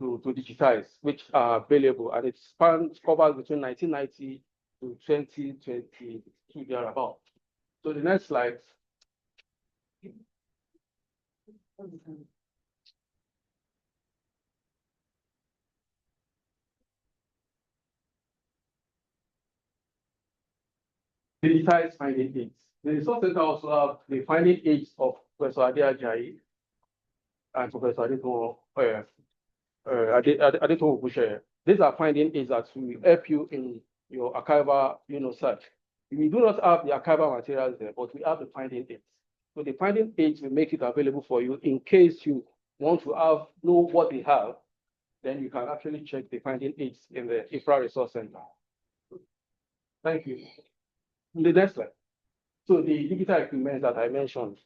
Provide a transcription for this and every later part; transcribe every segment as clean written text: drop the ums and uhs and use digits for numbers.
to digitize, which are available, and it spans covers between 1990 to 2022 thereabout. So the next slide. Digitized finding aids. The resource center also have the finding aids of Professor Adeajayi and Professor Adeto Bushe. These are finding aids that will help you in your archival, search. We do not have the archival materials there, but we have the finding aids. So the finding aids will make it available for you in case you want to know what they have. Then you can actually check the finding aids in the IFRA Resource Center. Thank you. The next slide. So the digital equipment that I mentioned,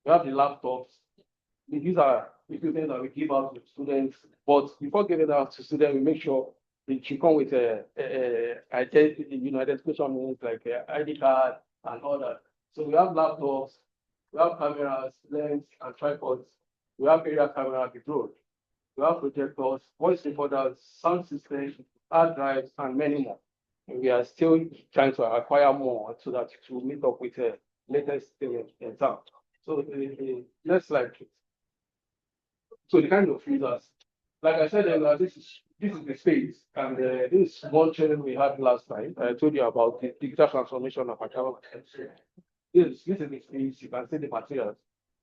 we have the laptops. These are equipment that we give out to students, but before giving it out to students, we make sure they should come with identification means like ID card and all that. So we have laptops, we have cameras, lens, and tripods. We have area camera at the road. We have projectors, voice recorders, sound systems, hard drives, and many more. And we are still trying to acquire more so that to meet up with the latest exam. So the next slide, please. So the kind of users, like I said, this is the space, and this is one training we had last time. I told you about the digital transformation of archival materials. This is the space. You can see the materials.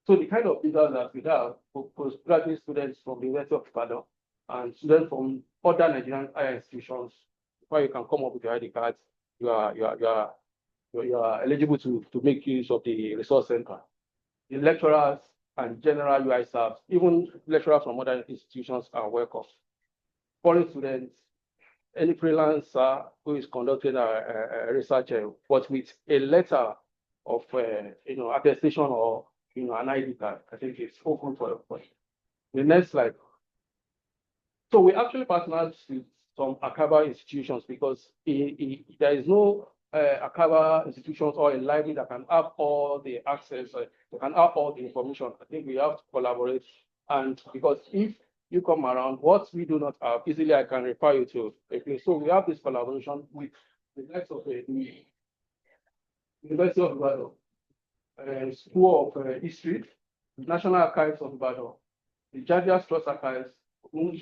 So the kind of users that we have, postgraduate students from the University of Ibadan and students from other Nigerian higher institutions, where you can come up with your ID cards, you are eligible to make use of the resource center. The lecturers and general UI staff, even lecturers from other institutions are welcome. Foreign students, any freelancer who is conducting a research, but with a letter of attestation or an ID card, I think it's open for the next slide. So we actually partnered with some archival institutions because there is no archival institutions or a library that can have all the access, that can have all the information. I think we have to collaborate, and because if you come around, what we do not have, easily I can refer you to a place. So we have this collaboration with the likes of the University of Ibadan, School of History, National Archives of Ibadan, the Judges Trust Archives,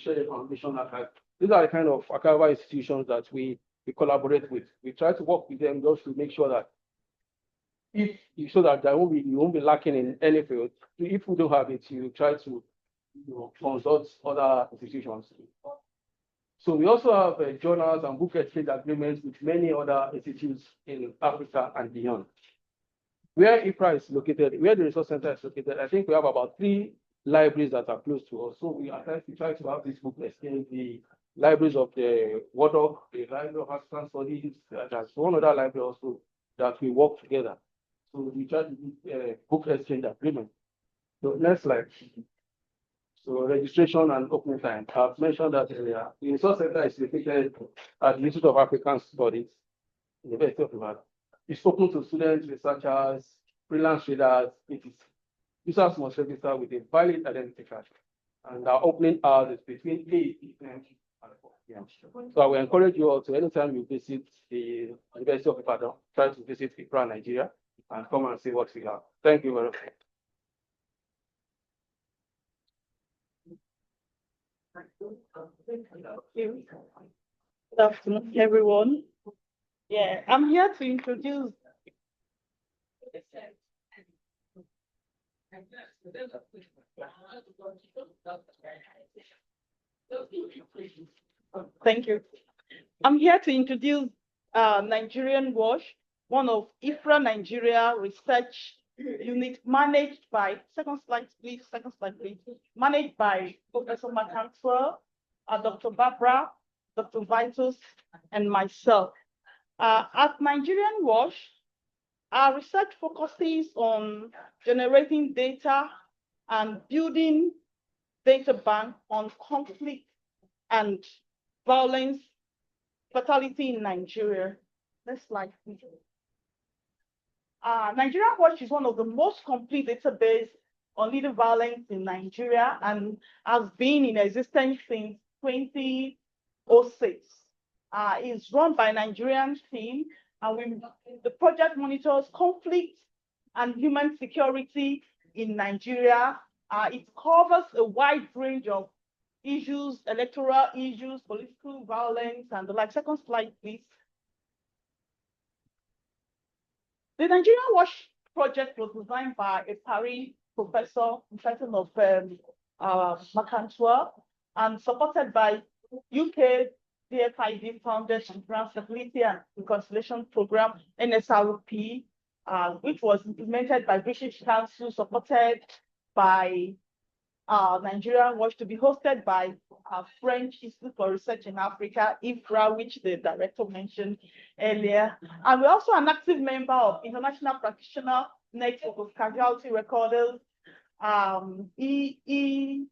Share Foundation Archives. These are the kind of archival institutions that we collaborate with. We try to work with them just to make sure that so that you won't be lacking in any field. If we don't have it, you try to consult other institutions. So we also have journals and book exchange agreements with many other institutes in Africa and beyond. Where IFRA is located, where the resource center is located, I think we have about 3 libraries that are close to us. So we try to have this book exchange, the libraries of the WADOC, the Library of African Studies. There's one other library also that we work together. So we try to do book exchange agreement. So next slide. So registration and opening time. I've mentioned that earlier. The resource center is located at the Institute of African Studies, University of Ibadan. It's open to students, researchers, freelance readers. Users must register with a valid identity card. And our opening hours is between 8 p.m. and 4 p.m. So I will encourage you all to, anytime you visit the University of Ibadan, try to visit IFRA-Nigeria and come and see what we have. Thank you very much. Good afternoon, everyone. Yeah, I'm here to introduce. Thank you. I'm here to introduce Nigerian WASH, one of IFRA-Nigeria research unit managed by, second slide, please, managed by Professor McCantrell, Dr. Barbara, Dr. Vitus, and myself. At Nigerian WASH, our research focuses on generating data and building data bank on conflict and violence, fatality in Nigeria. Next slide, please. Nigerian WASH is one of the most complete database on leading violence in Nigeria and has been in existence since 2006. It's run by a Nigerian team, and the project monitors conflict and human security in Nigeria. It covers a wide range of issues, electoral issues, political violence, and the like. Second slide, please. The Nigerian Watch project was designed by a Paris professor in person of Mercantour and supported by UK DFID Foundation Grant Stability and Reconciliation Program, NSRP, which was implemented by British Council, supported by Nigerian Watch, to be hosted by French Institute for Research in Africa, IFRA, which the director mentioned earlier. And we're also an active member of International Practitioner Network of Casualty Recorders, EECW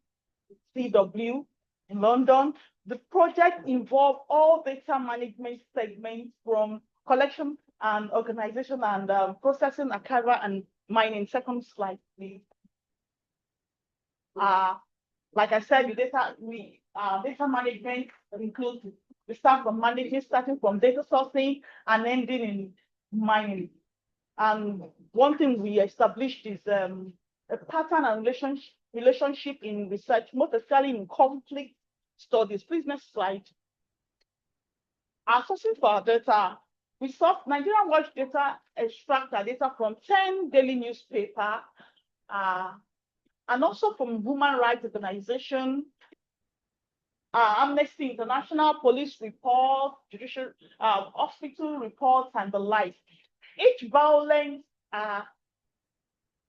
in London. The project involved all data management segments from collection and organization and processing, archival, and mining. Second slide, please. Like I said, the data management includes the start from managing, starting from data sourcing and ending in mining. And one thing we established is a pattern and relationship in research, most especially in conflict studies. Please, next slide. Our sourcing for our data, we saw Nigerian Watch data extract our data from 10 daily newspapers, and also from human rights organizations, Amnesty International, police reports, judicial, hospital reports, and the like. Each violence,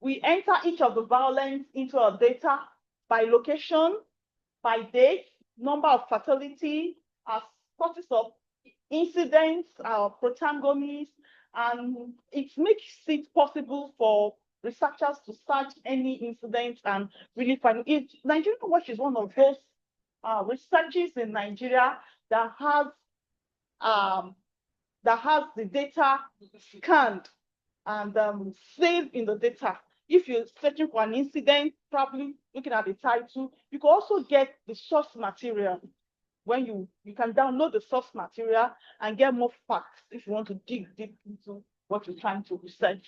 we enter each of the violence into our data by location, by date, number of fatality, sources of incidents, protagonists, and it makes it possible for researchers to search any incident and really find it. Nigerian Watch is one of those researchers in Nigeria that has the data scanned and saved in the data. If you're searching for an incident, probably looking at the title, you can also get the source material. When you can download the source material and get more facts if you want to dig deep into what you're trying to research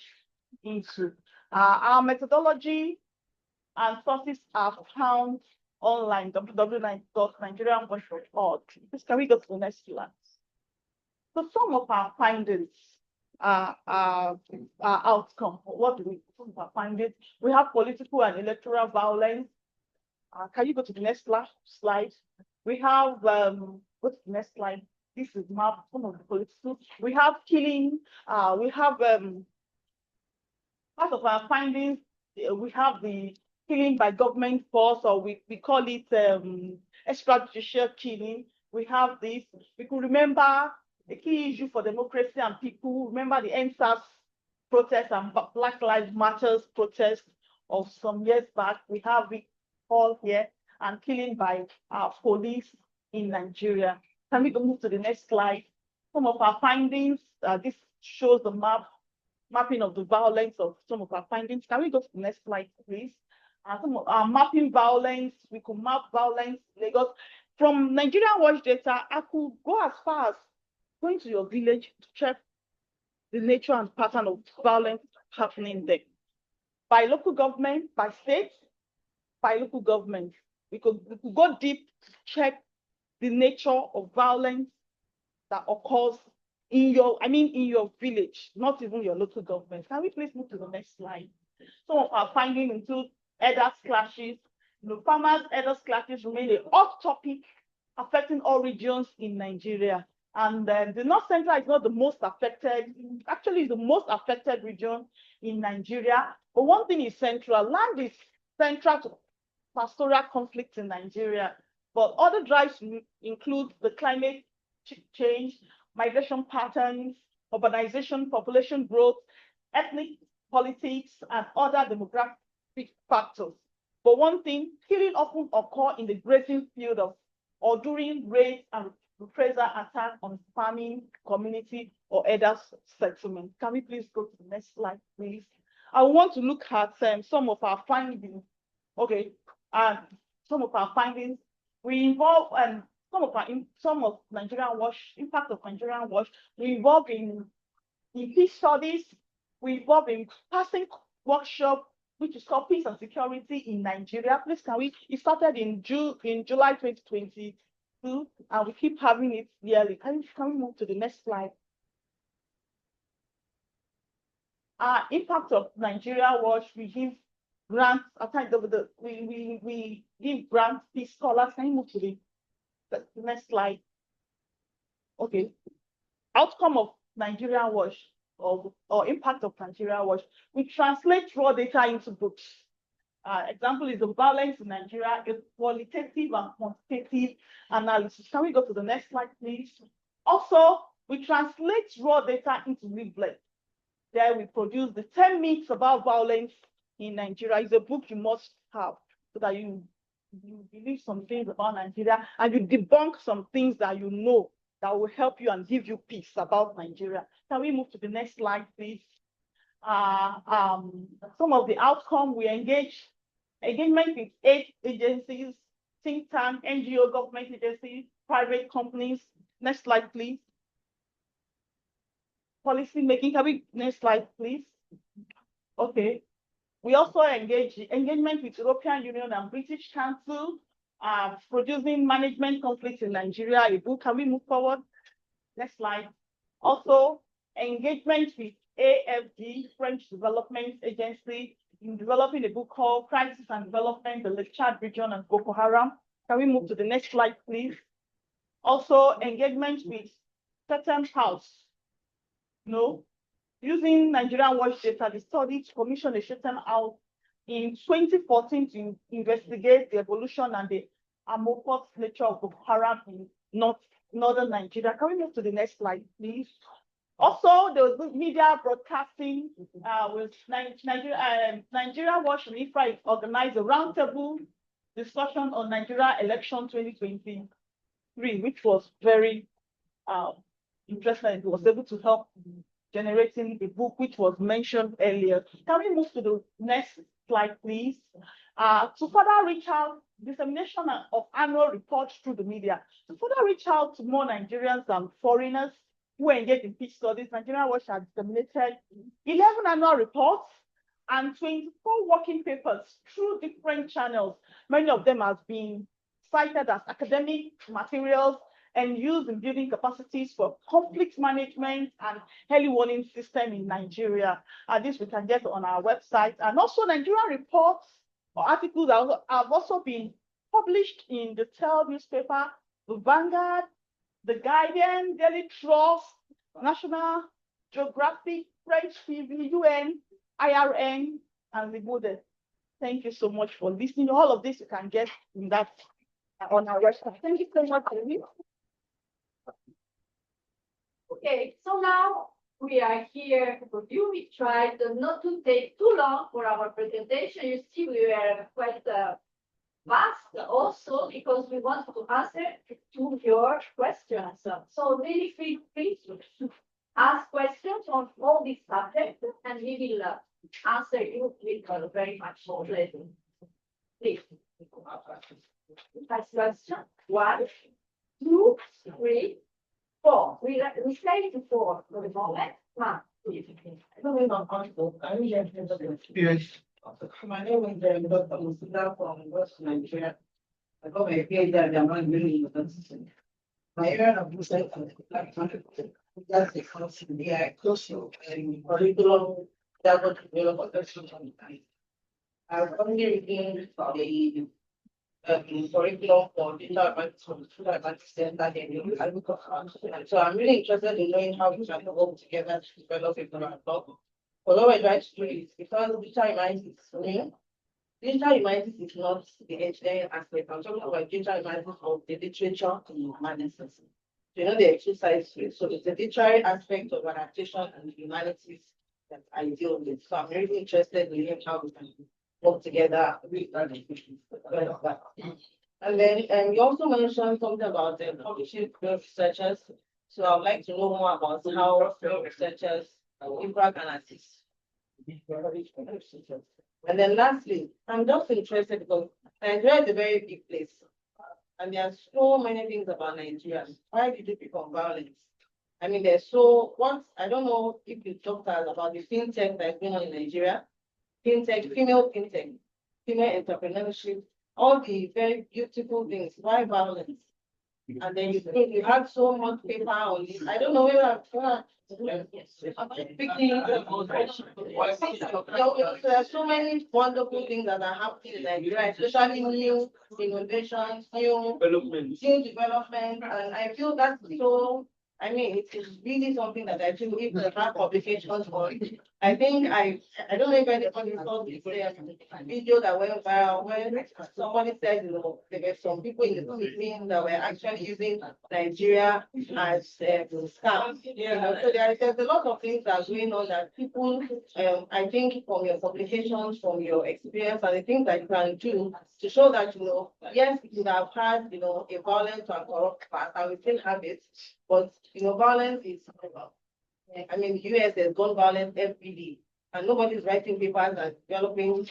into. Our methodology and sources are found online, www.nigerianwatch.org. Please, can we go to the next slide? So some of our findings are outcome. What do we find? We have political and electoral violence. Can you go to the next slide? We have, go to the next slide. This is map, some of the political. We have killing, we have, part of our findings, we have the killing by government force, or we call it extrajudicial killing. We have this. We could remember the key issue for democracy and people. Remember the NSAS protest and Black Lives Matters protest of some years back. We have it all here, and killing by police in Nigeria. Can we go move to the next slide? Some of our findings, this shows the mapping of the violence of some of our findings. Can we go to the next slide, please? Some of our mapping violence, we could map violence in Lagos. From Nigerian Watch data, I could go as far as going to your village to check the nature and pattern of violence happening there. By local government, by state, by local government. We could go deep to check the nature of violence that occurs in your village, not even your local government. Can we please move to the next slide? Some of our findings include elders clashes. Farmers' elders clashes remain a hot topic affecting all regions in Nigeria. And the North Central is not the most affected, actually the most affected region in Nigeria. But one thing is central, land is central to pastoral conflict in Nigeria. But other drives include the climate change, migration patterns, urbanization, population growth, ethnic politics, and other demographic factors. But one thing, killing often occur in the grazing field or during raids and reprisal attack on farming community or other settlement. Can we please go to the next slide, please? I want to look at some of our findings Okay, and some of our findings, we involve and some of Nigerian WASH, impact of Nigerian WASH, we involve in peace studies, we involve in passing workshop, which is called Peace and Security in Nigeria. Please, it started in July 2022, and we keep having it yearly. Can we move to the next slide? Impact of Nigeria WASH, we give grants. We give grants, peace scholars. Can you move to the next slide? Okay. Outcome of Nigeria WASH or impact of Nigeria WASH. We translate raw data into books. Example is the violence in Nigeria, a qualitative and quantitative analysis. Can we go to the next slide, please? Also, we translate raw data into leaflets. There we produce the 10 myths about violence in Nigeria. It's a book you must have so that you believe some things about Nigeria and you debunk some things that you know that will help you and give you peace about Nigeria. Can we move to the next slide, please? Some of the outcome, we engagement with 8 agencies, think tank, NGO, government agencies, private companies. Next slide, please. Policy making. Can we next slide, please? Okay. We also engagement with European Union and British Council, producing management conflicts in Nigeria, a book. Can we move forward? Next slide. Also, engagement with AFD, French Development Agency, in developing a book called Crisis and Development, the Lake Chad region and Boko Haram. Can we move to the next slide, please? Also, engagement with Chatham House. Using Nigerian WASH data, the study commissioned a Chatham House in 2014 to investigate the evolution and the amorphous nature of Boko Haram in northern Nigeria. Can we move to the next slide, please? Also, there was media broadcasting with Nigeria WASH and IFRA organized a roundtable discussion on Nigeria election 2023, which was very interesting. It was able to help generating the book, which was mentioned earlier. Can we move to the next slide, please? To further reach out, dissemination of annual reports through the media. To further reach out to more Nigerians and foreigners who engage in peace studies, Nigerian WASH has disseminated 11 annual reports and 24 working papers through different channels. Many of them have been cited as academic materials and used in building capacities for conflict management and early warning system in Nigeria. This we can get on our website. And also Nigerian reports or articles have also been published in the Tell newspaper, the Vanguard, the Guardian, Daily Trust, National Geographic, French TV, UN, IRN, and the Buddha. Thank you so much for listening. All of this you can get in that on our website. Thank you so much. Okay, so now we are here for you. We tried not to take too long for our presentation. You see, we were quite fast also because we want to answer to your questions. So really feel free to ask questions on all these subjects and we will answer you with very much pleasure. Please. First question. 1, 2, 3, 4. We say it 4 for the moment. 1, 2, 3. My name is Dr. Musila from West Nigeria. I got my PhD at the Amman University. My area of research is that's the concept here, close to curriculum that would develop protection. I've only reading the curriculum for digital advantage center in so I'm really interested in knowing how we can work together to develop a platform. Although I try to do it because digital humanities is new. Digital humanities is not the engineering aspect. I'm talking about digital humanities of the literature and humanities. You know, the exercise field. So it's the literary aspect of adaptation and humanities that I deal with. So I'm really interested in how we can work together. And then you also mentioned something about the publishing researchers. So I'd like to know more about how researchers IFRA can assist. And then lastly, I'm just interested because Nigeria is a very big place. And there are so many things about Nigeria. Why did it become violence? I mean, I don't know if you talked about the fintech that's going on in Nigeria, fintech, female entrepreneurship, all the very beautiful things. Why violence? And then you had so much paper on it. I don't know whether there are so many wonderful things that are happening in Nigeria, especially new innovations, new development, and I feel that's so. I mean, it is really something that I feel if there are publications for it. I think I don't know if anybody saw this video that went viral where somebody said, you know, there were some people in the Philippines that were actually using Nigeria as scam. You know, so there's a lot of things that are going on that people, I think from your publications, from your experience, and the things that you can do to show that, you know, yes, you have had, you know, a violent and corrupt past, and we still have it, but, you know, violence is, I mean, the US has gun violence every day, and nobody's writing papers and developing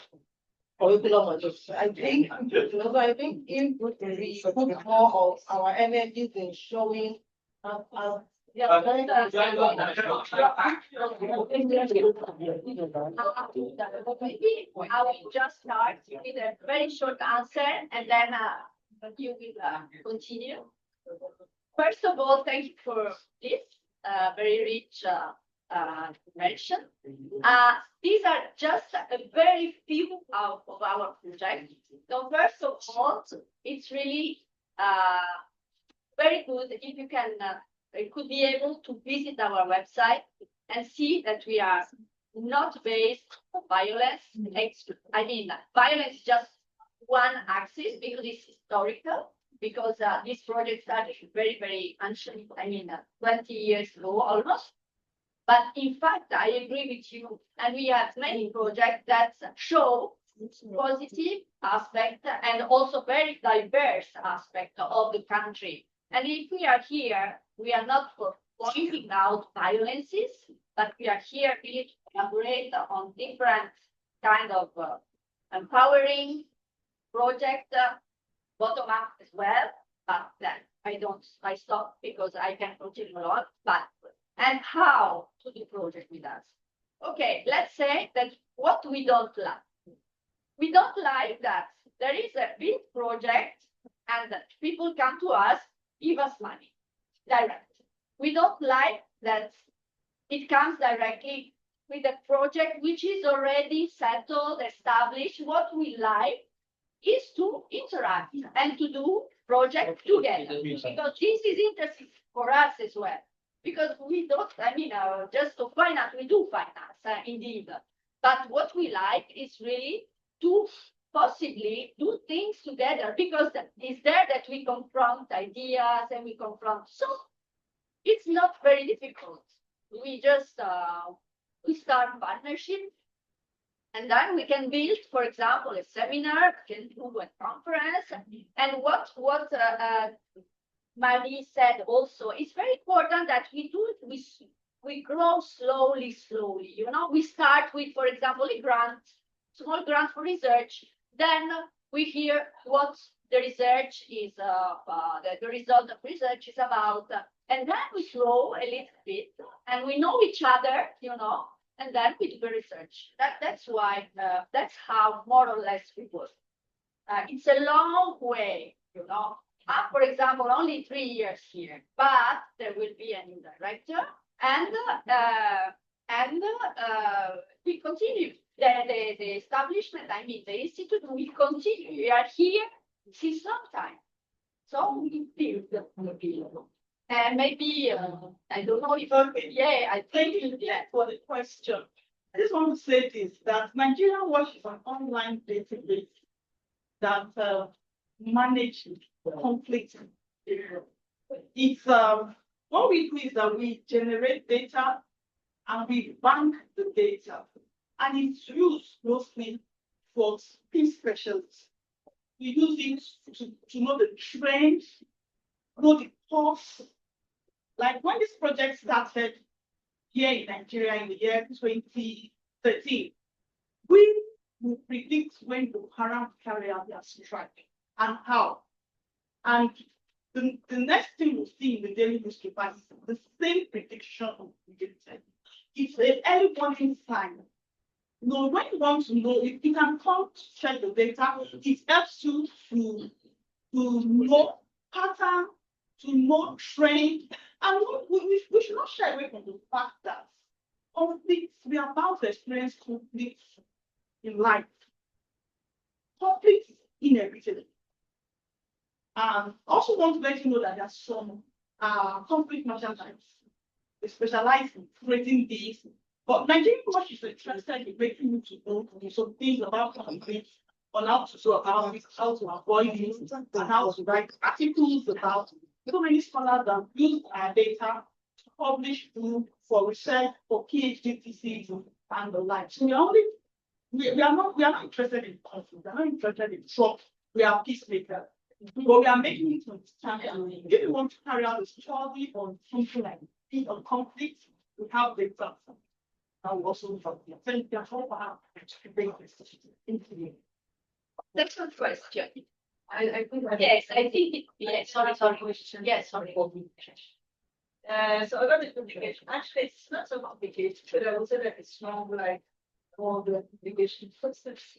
curriculum on this. I think, you know, so I think if we put more of our energies in showing I will just start with a very short answer and then you will continue. First of all, thank you for this very rich mention. These are just a very few of our projects. So first of all, it's really very good if you can could be able to visit our website and see that we are not based on violence. I mean, violence is just one axis because it's historical, because this project started very, very ancient, I mean, 20 years ago almost. But in fact, I agree with you. And we have many projects that show positive aspect and also very diverse aspect of the country. And if we are here, we are not pointing out violences, but we are here really to collaborate on different kind of empowering project, bottom up as well. But then I stop because I can continue a lot. But and how to do project with us? Okay, let's say that what we don't like. We don't like that there is a big project and that people come to us, give us money direct. We don't like that it comes directly with a project which is already settled, established. What we like is to interact and to do projects together, because this is interesting for us as well. Because we don't, I mean, just to finance, we do finance, indeed. But what we like is really to possibly do things together, because it's there that we confront ideas and we confront. So it's not very difficult. We just we start partnership, and then we can build, for example, a seminar, can do a conference, and what Marie said also, it's very important that we do it. We grow slowly. You know, we start with, for example, a grant, small grant for research. Then we hear what the research is, the result of research is about, and then we grow a little bit, and we know each other, you know, and then we do the research. That's why that's how more or less we work. It's a long way, you know. For example, only 3 years here, but there will be a new director, and we continue. The establishment, I mean, the institute will continue. We are here since some time, so we build the build. And maybe I don't know if I Thank you for the question. I just want to say this, that Nigerian Watch is an online database that manages conflict. It's what we do is that we generate data and we bank the data, and it's used mostly for peace specialists. We use it to know the trends, know the costs. Like when this project started here in Nigeria in the year 2013, we will predict when the Haram carry out their strike and how. And the next thing we'll see in the daily newspaper is the same prediction of predicted. It's an early warning sign. When you want to know, if you can come to check the data, it helps you to know pattern, to know trend, and we should not shy away from the fact that conflicts, we are about to experience conflicts in life. Conflicts inevitable. Also want to let you know that there are some conflict merchandise. They specialize in creating these. But Nigerian Watch is interested in making you to know some things about conflicts, on how to sort about it, how to avoid it, and how to write articles about. So many scholars have used our data to publish for research, for PhD theses, and the like. So we are not interested in conflict. We are not interested in trouble. We are peacemakers. But we are making it understand that if you want to carry out a study on something like peace or conflict, we have data. I will also thank you for bring this into you. That's a question. I think yes, I think it, yes, sorry. Yes, sorry. So I got the complication. Actually, it's not so complicated, but I would say that it's strong, like all the complication process.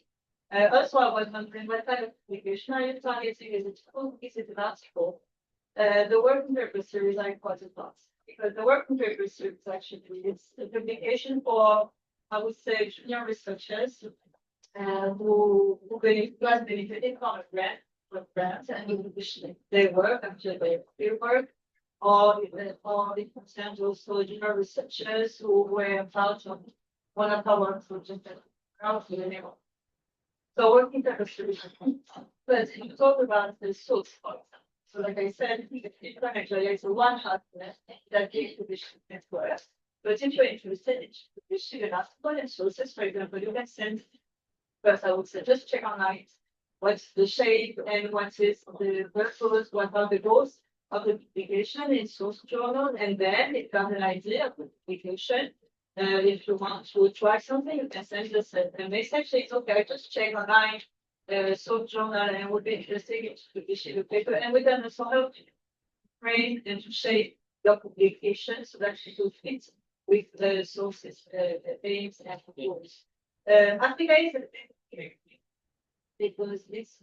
Also, I was wondering what kind of complication are you targeting? Is it an article? The working paper series I quite a lot because the working paper series actually is a publication for, I would say, junior researchers who has benefited from a grant and they work actually their work, or it concerns also junior researchers who were part of one of our projects around the level. So working paper series, but you talk about the source, for example. So like I said, IFRA-Nigeria is one hardware that gives publishing network. But if you're interested in publishing an article and sources, for example, you can send first, I would say just check online what's the shape and what is the purpose, what are the goals of the publication in source journal, and then if you have an idea of the publication. If you want to try something, you can send us a message. It's okay, just check online source journal and would be interesting in publishing the paper, and we can also help you frame and to shape your publication so that it will fit with the sources, the aims and goals. I think because it's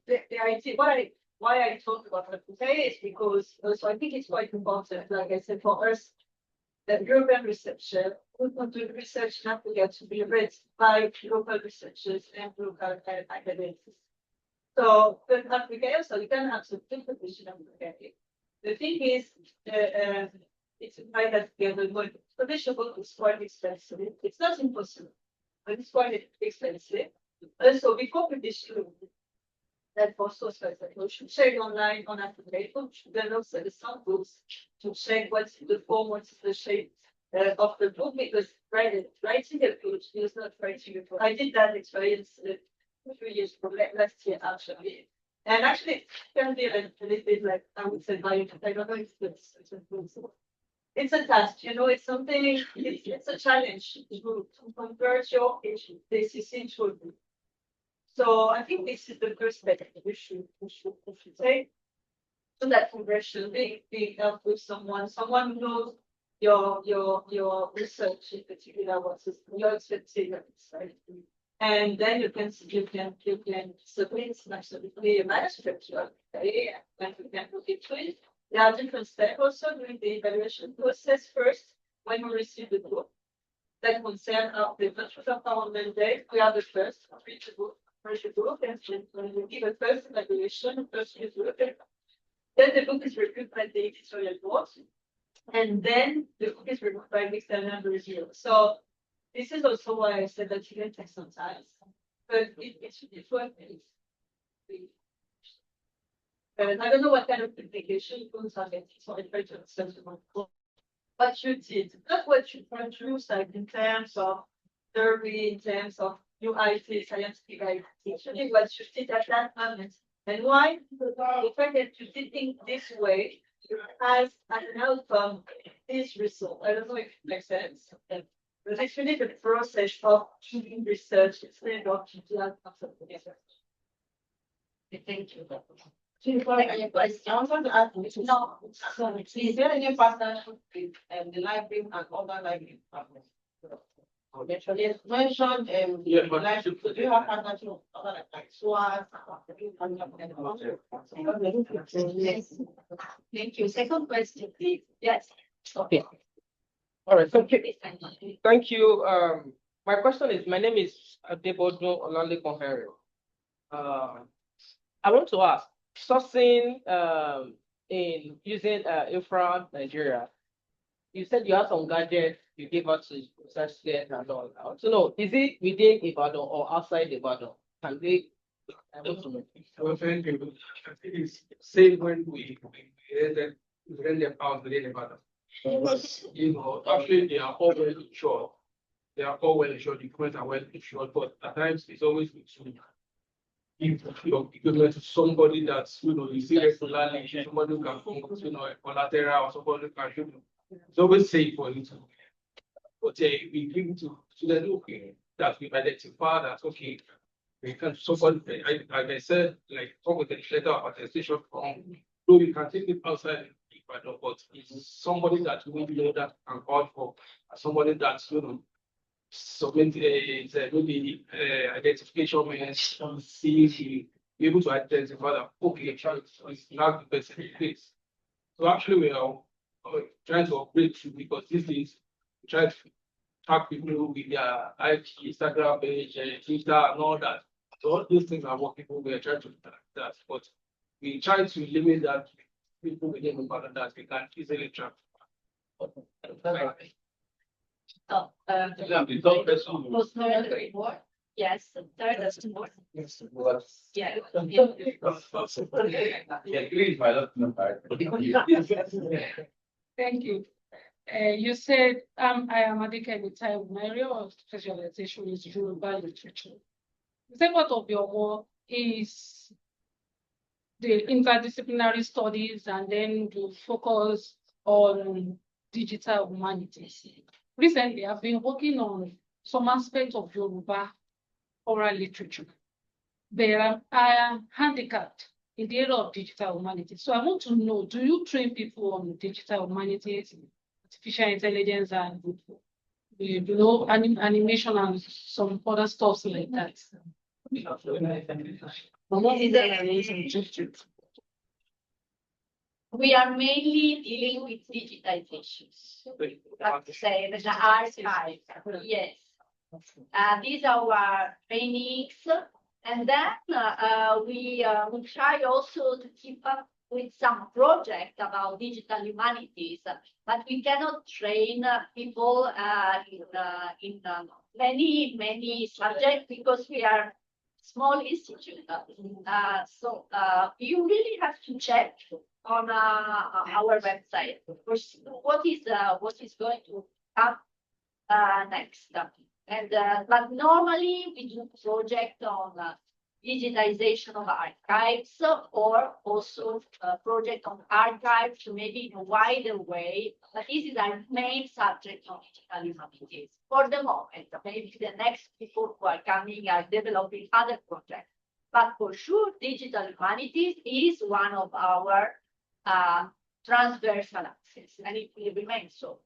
the idea why I talk about that today is because also I think it's quite important, like I said, for us, that European researcher who want to do research in Africa to be read by local researchers and local academics. So in Africa also you can have some publication of Africa. The thing is it's like that together, but publishing book is quite expensive. It's not impossible, but it's quite expensive. Also, before publishing, that for source you should check online on application, then also the samples to check what's the form, what's the shape of the book, because writing a book is not writing a book. I did that experience 2 years ago, last year actually. And actually, it can be a little bit like, I would say, I don't know if it's a task, it's something, it's a challenge to convert your thesis into a book. So I think this is the first step we should take. So that conversion be help with someone who knows your research in particular, what's your expectations, right? And then you can submit absolutely a manuscript to and you can look into it. There are different steps also during the evaluation process. First, when you receive the book, that concern the purpose of our mandate, we are the first to read the book. And we give a first evaluation, first review. Then the book is reviewed by the editorial board, and then the book is reviewed by the external review. So this is also why I said that you can take some time, but it's worth it. I don't know what kind of publication goes on it, so I try to understand what you did, not what you produce, like in terms of survey, in terms of new IT, scientific IT, actually what you did at that moment. And why? The fact that you did think this way has an outcome this result. I don't know if it makes sense. They finished the process of doing research instead of digital research. Thank you. I want to ask, No. so is there any partnership with the library and other library partners? You mentioned Yeah, the but- library, so do you have partnership with other like SWAT? Yes. Thank you. Second question, please. Yes. Okay. All right, thank you. My question is, my name is Adebodo Olalekan Henry. I want to ask, sourcing in using IFRA-Nigeria, you said you have some gadgets you gave out to research students and all. I want to know, is it within Ibadan or outside Ibadan? Can they? I want to know. Well, thank you. I think it's same when we rent them out within Nevada. Because, actually they are all well insured. They are all well insured, the equipment are well insured, but at times it's always good to give your equipment to somebody that's, you see regularly, somebody who can focus, a collateral or somebody who can, it's always safe for you to. But we give it to students, okay, that we've identified that, okay, we can somebody, like I said, like talk with the letter of attestation from, so we can take it outside, but it's somebody that we know that can call for, somebody that's, submit maybe identification means see be able to identify that, okay, child is not the person in place. So actually we are trying to upgrade through, because these days we try to track people with their IG, Instagram page, Twitter, and all that. So all these things are what people we are trying to do that, but we try to limit that to people within the that we can easily track. Oh, The third person. post-mortem report. Yes, the third is more. Yeah. Yeah, please, my love. Thank you. You said I am Adike Mitai. My area of specialization is Yoruba literature. The second part of your work is the interdisciplinary studies, and then you focus on digital humanities. Recently, I've been working on some aspects of Yoruba oral literature. I am handicapped in the area of digital humanities. So I want to know, do you train people on digital humanities, artificial intelligence, and animation and some other stuff like that? We are mainly dealing with digitizations. Let's say the archive, yes. These are our trainings, and then we try also to keep up with some projects about digital humanities, but we cannot train people in many subjects because we are small institute. So you really have to check on our website what is going to come next. And but normally we do project on digitization of archives, or also project on archives, maybe in a wider way. But this is our main subject of digital humanities for the moment. Maybe the next people who are coming are developing other projects. But for sure, digital humanities is one of our transversal axis, and it will remain so.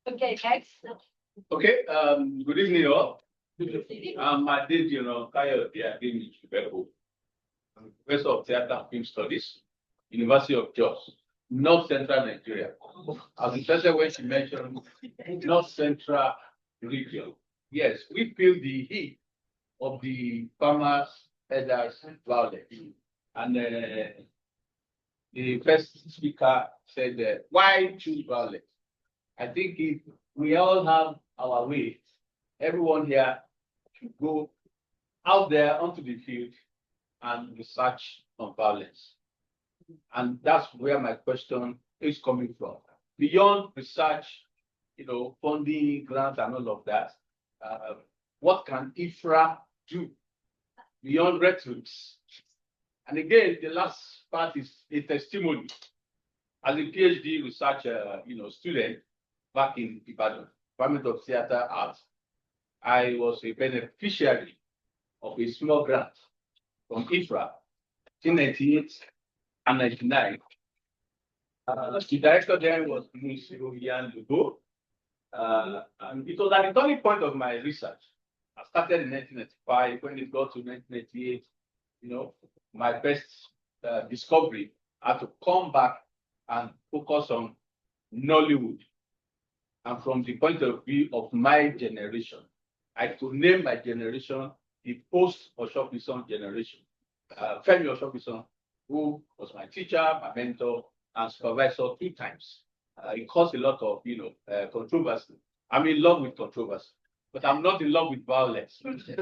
Okay, next. Okay, good evening all. I did, Kyle, yeah, gave me Chicago, Professor of Theatre and Film Studies, University of Jos, North Central Nigeria. I was interested when she mentioned North Central region. Yes, we feel the heat of the farmers, herders, violence. And the first speaker said, why choose violence? I think if we all have our way, everyone here should go out there onto the field and research on violence. And that's where my question is coming from. Beyond research, funding, grants, and all of that, what can IFRA do beyond rhetorics? And again, the last part is a testimony. As a PhD researcher, student, back in Ibadan, Department of Theatre Arts, I was a beneficiary of a small grant from IFRA in 1998 and 1999. The director then was Monsieur Yan Lugo, and it was at the turning point of my research. I started in 1995. When it got to 1998, my best discovery had to come back and focus on Nollywood. And from the point of view of my generation, I could name my generation the post-Oshofison generation. Femi Oshofison, who was my teacher, my mentor, and supervisor 2 times. It caused a lot of, controversy. I'm in love with controversy, but I'm not in love with violence.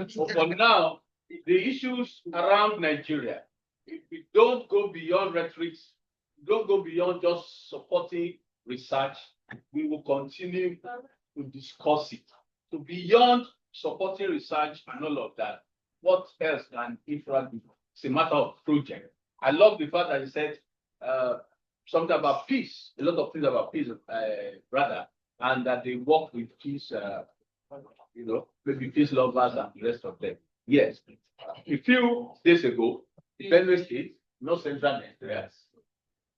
So for now, the issues around Nigeria, if we don't go beyond rhetoric, don't go beyond just supporting research, we will continue to discuss it. So beyond supporting research and all of that, what else can IFRA do? It's a matter of project. I love the fact that you said something about peace, a lot of things about peace, rather, and that they work with peace, maybe peace lovers and the rest of them. Yes. A few days ago, in Benue State, North Central Nigeria,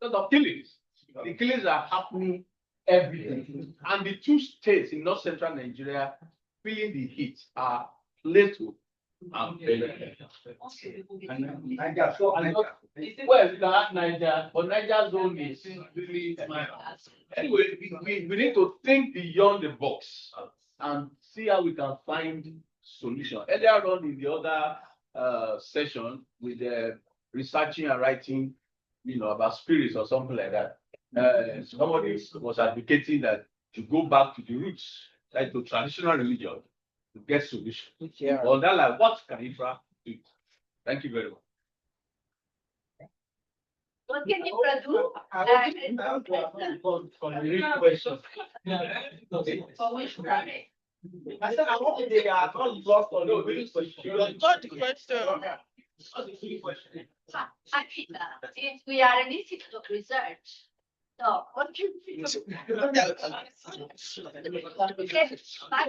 a lot of killings. The killings are happening every day. And the 2 states in North Central Nigeria feeling the heat are Plateau and Benue. Well, you can ask Niger, but Niger zone is really anyway. We need to think beyond the box and see how we can find solution. Earlier on in the other session with the researching and writing, about spirits or something like that, somebody was advocating that to go back to the roots, like to traditional religion, to get solution. Well, that like what can IFRA do? Thank you very much. What can IFRA do? For which project? I said, I hope they are not lost on the question. Got the question. Since we are an institute of research, so what do you think? By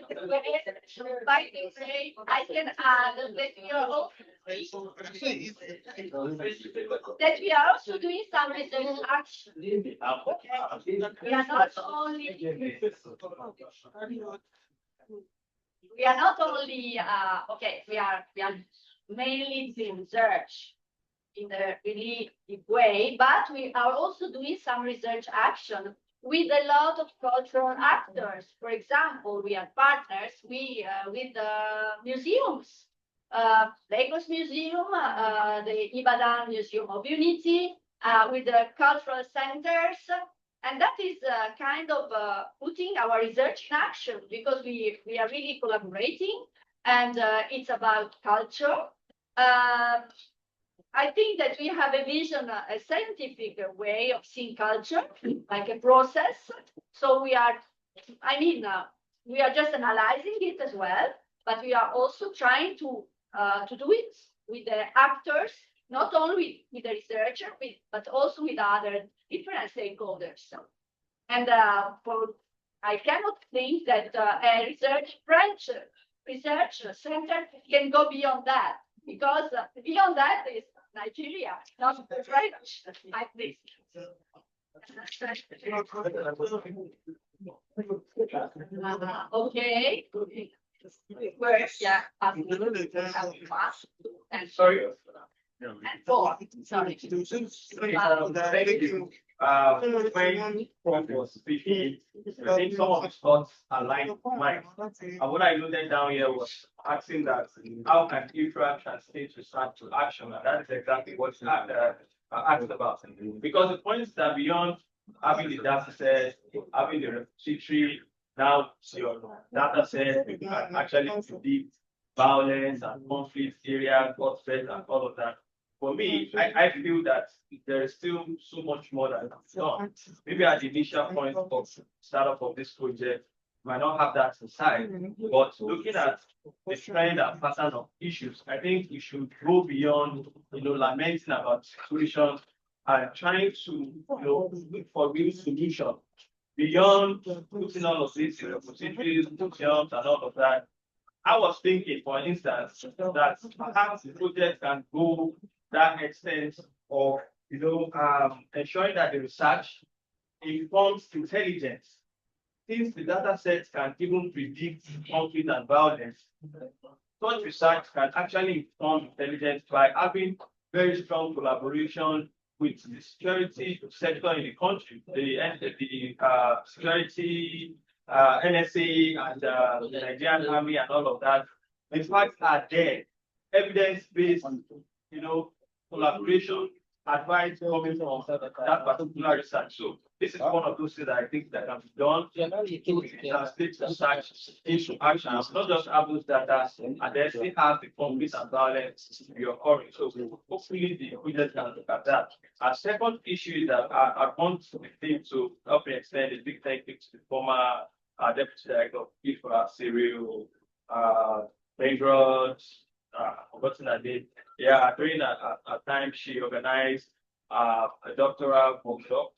the way, I can add that we are also doing some research action. We are not only we are mainly doing research in a really deep way, but we are also doing some research action with a lot of cultural actors. For example, we are partners with the museums, Lagos Museum, the Ibadan Museum of Unity, with the cultural centers. And that is kind of putting our research in action because we are really collaborating, and it's about culture. I think that we have a vision, a scientific way of seeing culture, like a process. So we are just analyzing it as well, but we are also trying to do it with the actors, not only with the researcher, but also with other different stakeholders. And I cannot think that a French research center can go beyond that, because beyond that is Nigeria, not French, like this. Okay. Yeah. And Sorry. and four. Sorry. Thank you. When Prof was speaking, I think some of his thoughts aligned with mine. And what I noted down here was asking that how can IFRA translate research to action? And that is exactly what I asked about. Because the point is that beyond having the data set, having the repository, now your data set, you can actually predict violence and conflict area, cause threats, and all of that. For me, I feel that there is still so much more that can be done. Maybe at the initial point of startup of this project, might not have that aside, but looking at the trend and pattern of issues, I think we should go beyond, lamenting about situations and trying to, look for real solutions beyond putting all of this in the procedures, jobs and all of that, I was thinking, for instance, that perhaps the project can go that extent of, ensuring that the research informs intelligence. Since the data sets can even predict conflict and violence, such research can actually inform intelligence by having very strong collaboration with the security sector in the country, the security, NSA and the Nigerian Army and all of that. The facts are there, evidence-based, collaboration, advice coming from that particular research. So this is one of those things that I think that can be done to translate research into action. Not just have those data and then still have the conflict and violence reoccurring. So hopefully the project can look at that. Our second issue is that I want the team to help me extend a big thank you to the former Deputy Director of IFRA, Cyril, Pedro's, forgotten her name. Yeah, during a time she organized a doctoral workshop,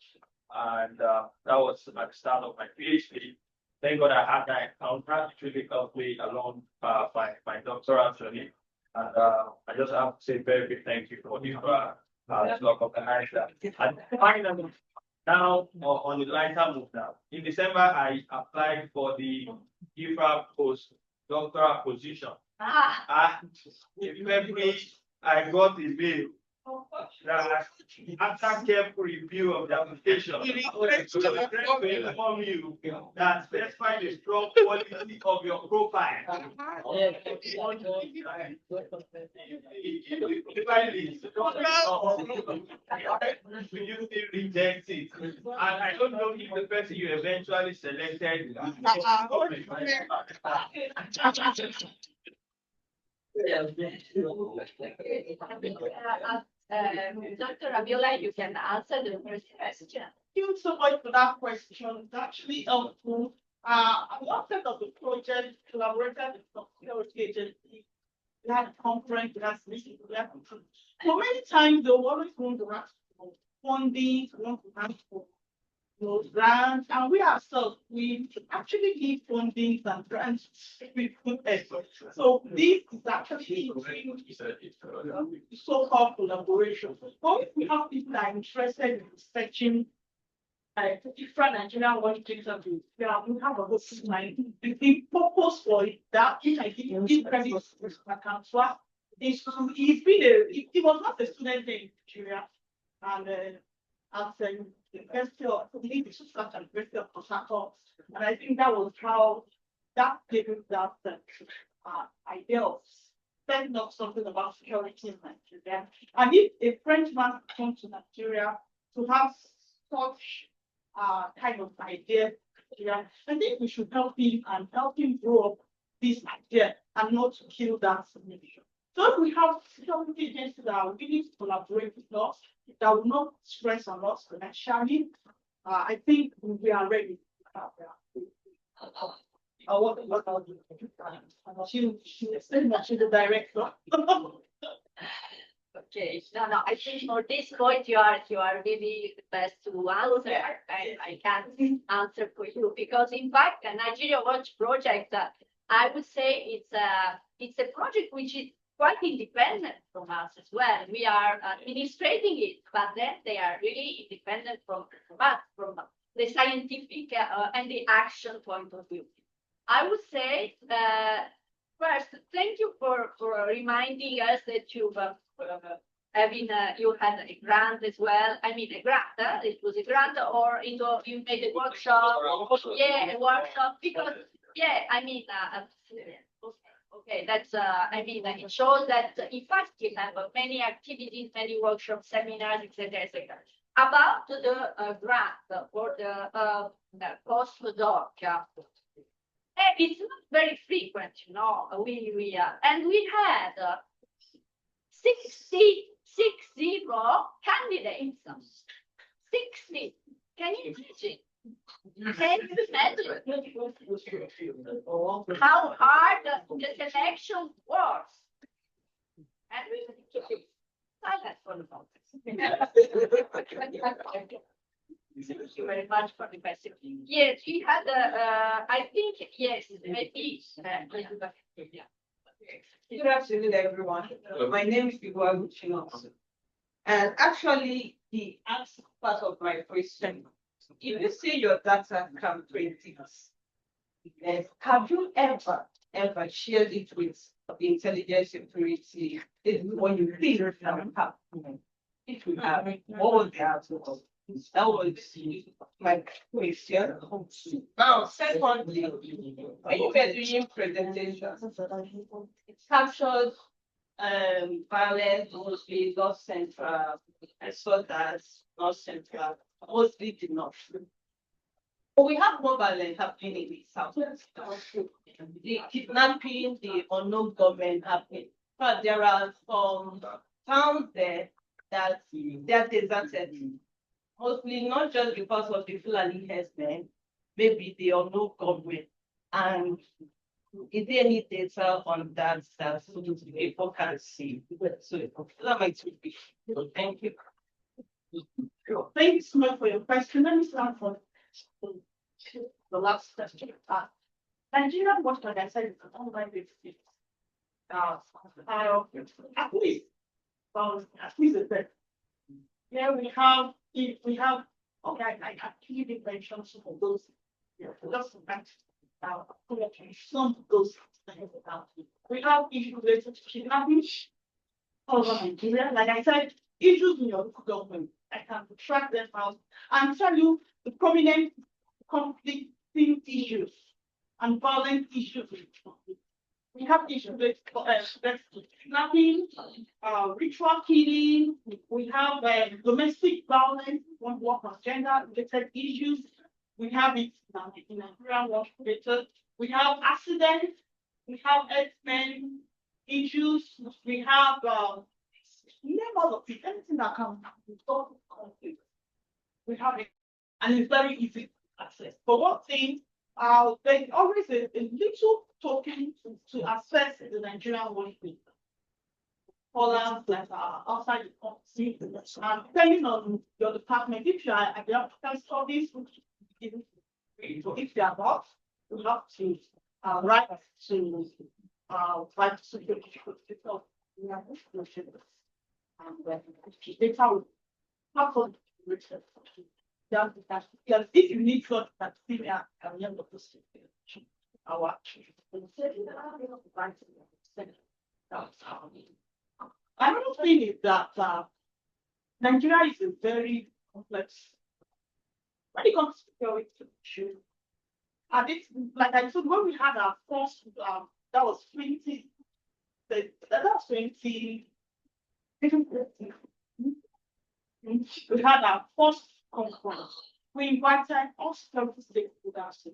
and that was at the start of my PhD. Thank God I had that encounter. It really helped me along my doctoral journey. And I just have to say very big thank you for you for organizing that. And finally, now on the lighter move now. In December, I applied for the IFRA postdoctoral position. In February, I got a mail that after careful review of the application, I regret to inform you that despite the strong quality of your profile, you still reject it. And I don't know if the person you eventually selected Dr. Abiola, you can answer the first question. Thank you so much for that question. It's actually helpful. One set of the project collaborated with the security agency. We had a conference, we had meetings, we had conference. So many times they always want to ask for funding, want to ask for grants, and we ourselves we actually give funding and grants with good effort. So this is actually so-called collaboration. But if we have people that are interested in researching IFRA-Nigeria monitoring service, we have a whole line. The purpose for that, I give credit to transfer, is it was not a student in Nigeria, and at the University of Port Harcourt, and I think that was how that gave that idea of setting up something about security in Nigeria. And if a Frenchman comes to Nigeria to have such kind of idea, I think we should help him and help him grow up this idea and not kill that mission. So if we have security agencies that are willing to collaborate with us, that will not stress on us financially, I think we are ready. She's the director. Okay, no, I think for this point you are really the best to answer. I can't answer for you because in fact the Nigeria Watch project, I would say it's a project which is quite independent from us as well. We are administrating it, but then they are really independent from us, from the scientific and the action point of view. I would say first, thank you for reminding us that you had a grant as well. I mean, a grant. It was a grant, or you made a workshop. Yeah, a workshop. Because I mean, okay, that's it shows that in fact you have many activities, many workshops, seminars, etc., about the grant for the postdoc. It's not very frequent, we had 60 candidates. 60. Can you imagine? Can you imagine how hard the selection was? And we keep silent for the moment. Thank you very much for the question. Yes, we had I think, yes, maybe. Yeah. Good afternoon, everyone. My name is Igwa Chinoso. And actually, the answer part of my question, if you see your data can predict, have you ever shared it with the intelligence security when you think it can happen? If you have, what was the answer? That was my question. Now, secondly, when you were doing presentations, it captured violence, mostly North Central, I saw that North Central, mostly did not. But we have more violence happening in the South. The kidnapping, the unknown government happening. But there are some towns there that they are deserted. Mostly not just because of the Fulani herdsmen, maybe the unknown government. And is there any data on that that people can see? So that might be. So thank you. Thank you so much for your question. Let me start from the last question. Nigeria, what can I say? It's an online basis. At least a bit. Yeah, we have, okay, I actually mentioned some of those. Yeah, just some of those. We have issues related to kidnapping all over Nigeria. Like I said, issues in your local government. I can track them out and tell you the prominent conflicting issues and violent issues. We have issues with kidnapping, ritual killing. We have domestic violence, one work on gender-related issues. We have it in Nigerian work related. We have accidents. We have herdsmen issues. We have name all of it, anything that can resolve conflict. We have it, and it's very easy to access. But one thing, there's always a little token to access the Nigerian workplace. Columns that are outside the country, and depending on your department, if you are at the African studies, if you are not, you have to write to security because we have and data will have to research. If you need such that senior can learn what to say. Our another thing is that Nigeria is a very complex when it comes to security issue. And it's like I said, when we had our first that was 20, that was 20. We had our first conference. We invited all security stakeholders,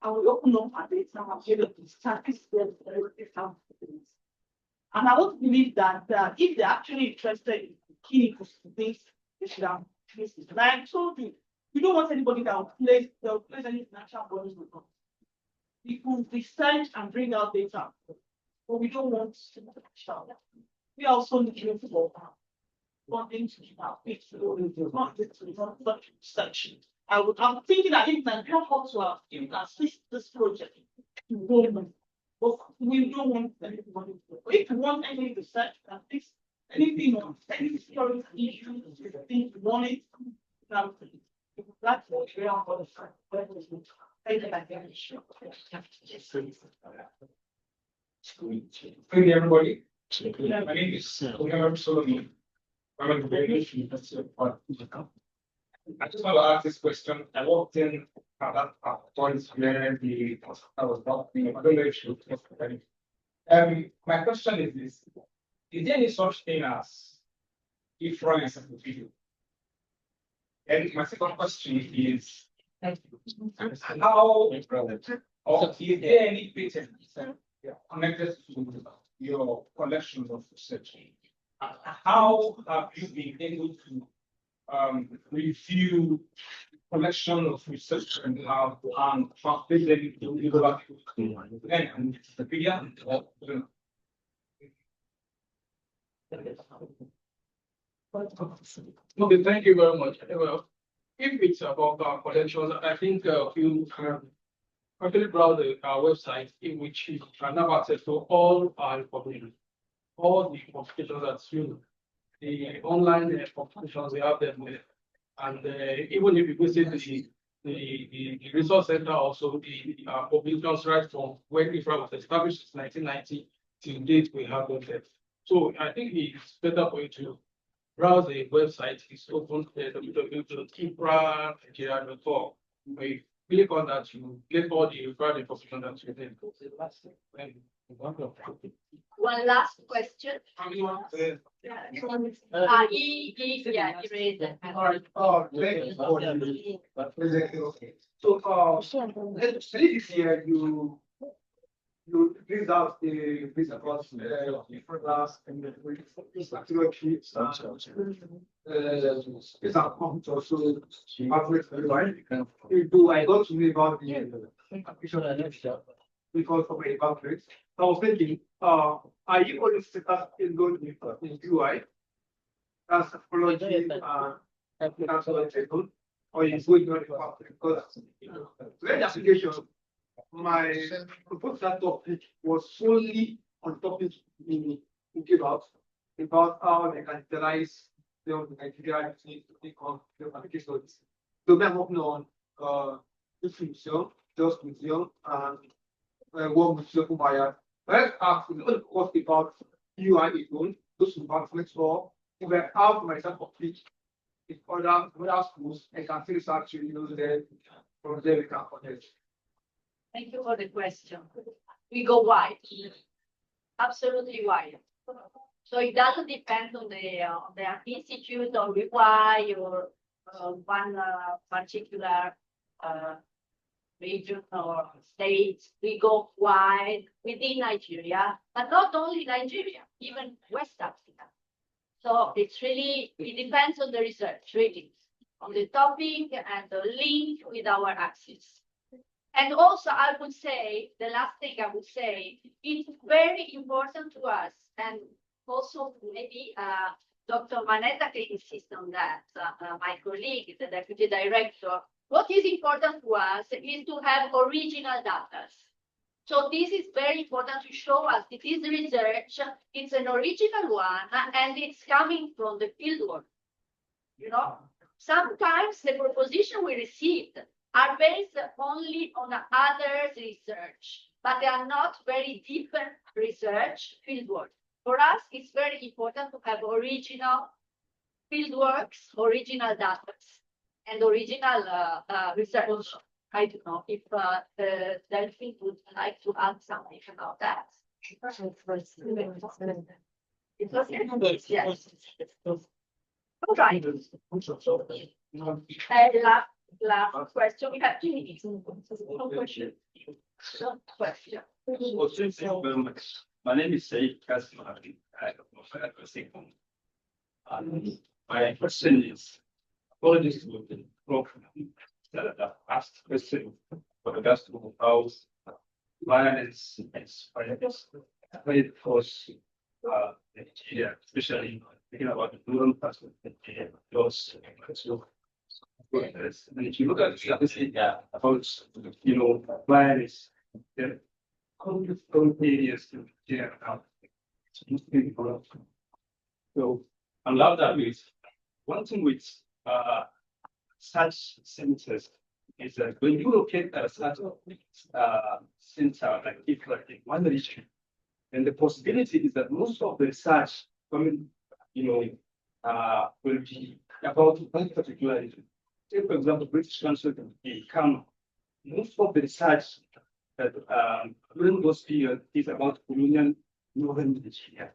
and we opened up our data and gave it to statistics. And I don't believe that if they're actually interested in key things, they should have this. Like I told you, we don't want anybody that will place any financial burdens with us. We could research and bring out data, but we don't want to. We also need for funding to keep our feet. Not such research. I'm thinking that if Nigeria helps to assist this project, but we don't want anybody to. If you want any research and this anything on any security issues, you think you want it, that's what we are for the Good evening, everybody. My name is Solomon. I'm a graduate University of Port. I just want to ask this question. I walked in at that point where I was talking. I don't know if you my question is this: is there any such thing as IFRA-Nigeria? And my second question is how or is there any patent connected to your collection of research? How have you been able to review collection of research and translate them into Wikipedia? Okay, thank you very much. Well, if it's about collections, I think you can actually browse our website in which you can have access to all our information, all the publications that you, the online publications, we have them there. And even if you visit the resource center, also the publications right from when IFRA was established in 1990 till date, we have them there. So I think it's better for you to browse the website. It's open www.IFRA-Nigeria.org. Where you click on that, you get all the required information that you need. One last question. Yeah. Yeah, erase it. Oh, thank you for the. So, this year you bring out the visa cost different class and the activity. It's a point also. Do I got to me about the application because of a boundaries. I was thinking, are you always set up in going in UI? As apology or is going on because the application, my proposal topic was solely on topic we give out about how they can utilize the Nigeria on the applications. So we are working on this museum, just museum, and one museum buyer. Let's ask the cost about UI alone, those who have for how to myself complete in other schools and can finish actually use them from there we can connect. Thank you for the question. We go wide, absolutely wide. So it doesn't depend on the institute or why or one particular region or state. We go wide within Nigeria, but not only Nigeria, even West Africa. So it's really, it depends on the research, really, on the topic and the link with our axis. And also, I would say, the last thing I would say, it's very important to us, and also maybe Dr. Manetta can insist on that, my colleague, the deputy director. What is important to us is to have original data. So this is very important to show us it is research, it's an original one, and it's coming from the fieldwork. You know, sometimes the proposition we received are based only on others' research, but they are not very deep research fieldwork. For us, it's very important to have original fieldworks, original data, and original research. I don't know if Delphine would like to add something about that. Yes. All right. Last question. We have 2 minutes. No question. Well, thank you very much. My name is Said Kasim. My question is, apologies to the program that I've asked question with regards to how violence is played across Nigeria, especially thinking about the rural parts of Nigeria, those and if you look at the statistic about violence, there are areas to Nigeria now. So I love that with one thing with such centers is that when you locate a such center like IFRA in one region, then the possibility is that most of the research coming, will be about one particular region. Take, for example, British Council in Kano. Most of the research that during those periods is about colonial northern Nigeria.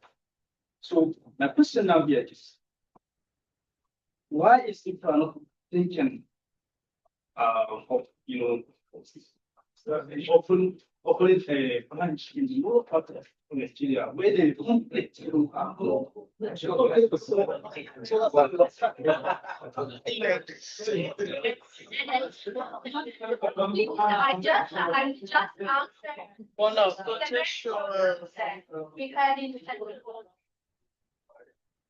So my question now here is, why is it not thinking of opening a branch in the rural part of Nigeria where they don't play I just answered. One of the We had it.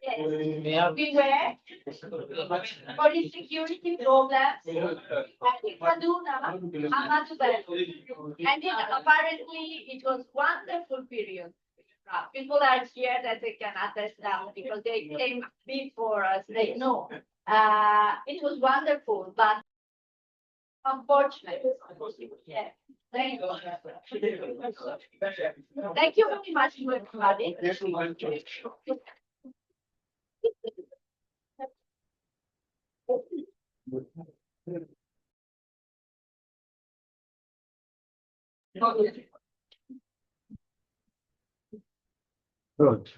Yes, Yeah. we were for the security problems. And in Kaduna, and then apparently it was wonderful period. People are here that they can attest now because they came before us. They know. It was wonderful, but unfortunate. Yeah. Thank you. Thank you very much to everybody. Good. Okay.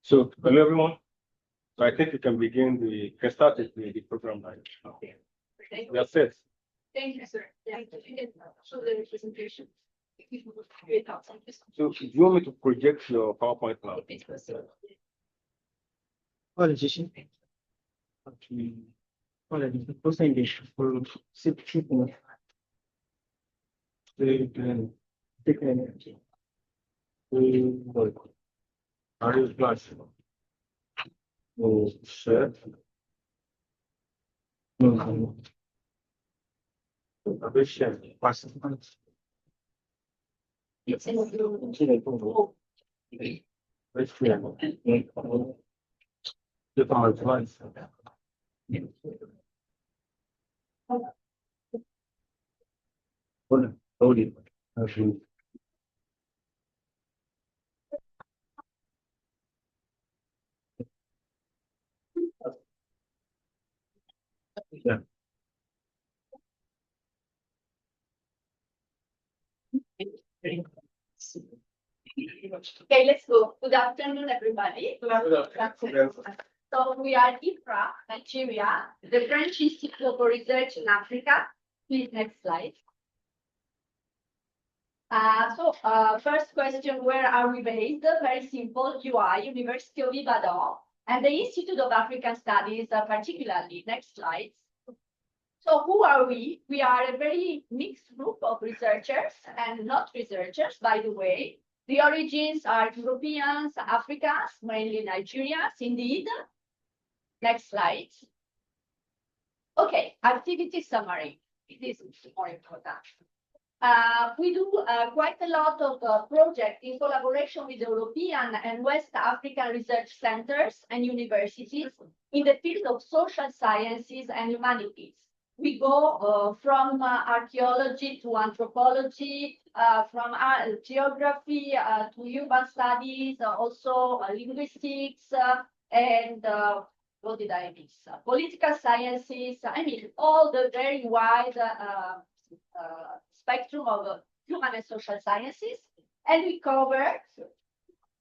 So, hello everyone. So I think we can can start the program now. Okay. We are set. Thank you, sir. Yeah, you can show the presentation. So do you want me to project your PowerPoint now? Politician. Okay. Politician. Presentation for 6 people. Are you plus? Oh, shit. No. A bit shit. It's in Yeah. Okay, let's go. Good afternoon, everybody. So we are IFRA-Nigeria, the French Institute for Research in Africa. Please, next slide. First question, where are we based? Very simple, UI, University of Ibadan, and the Institute of African Studies, particularly. Next slide. So who are we? We are a very mixed group of researchers and not researchers, by the way. The origins are Europeans, Africans, mainly Nigerians, indeed. Next slide. Okay, activity summary. It is more important. We do quite a lot of projects in collaboration with European and West African research centers and universities in the field of social sciences and humanities. We go from archaeology to anthropology, from geography to urban studies, also linguistics, and what did I miss? Political sciences. I mean, all the very wide spectrum of human and social sciences. And we cover,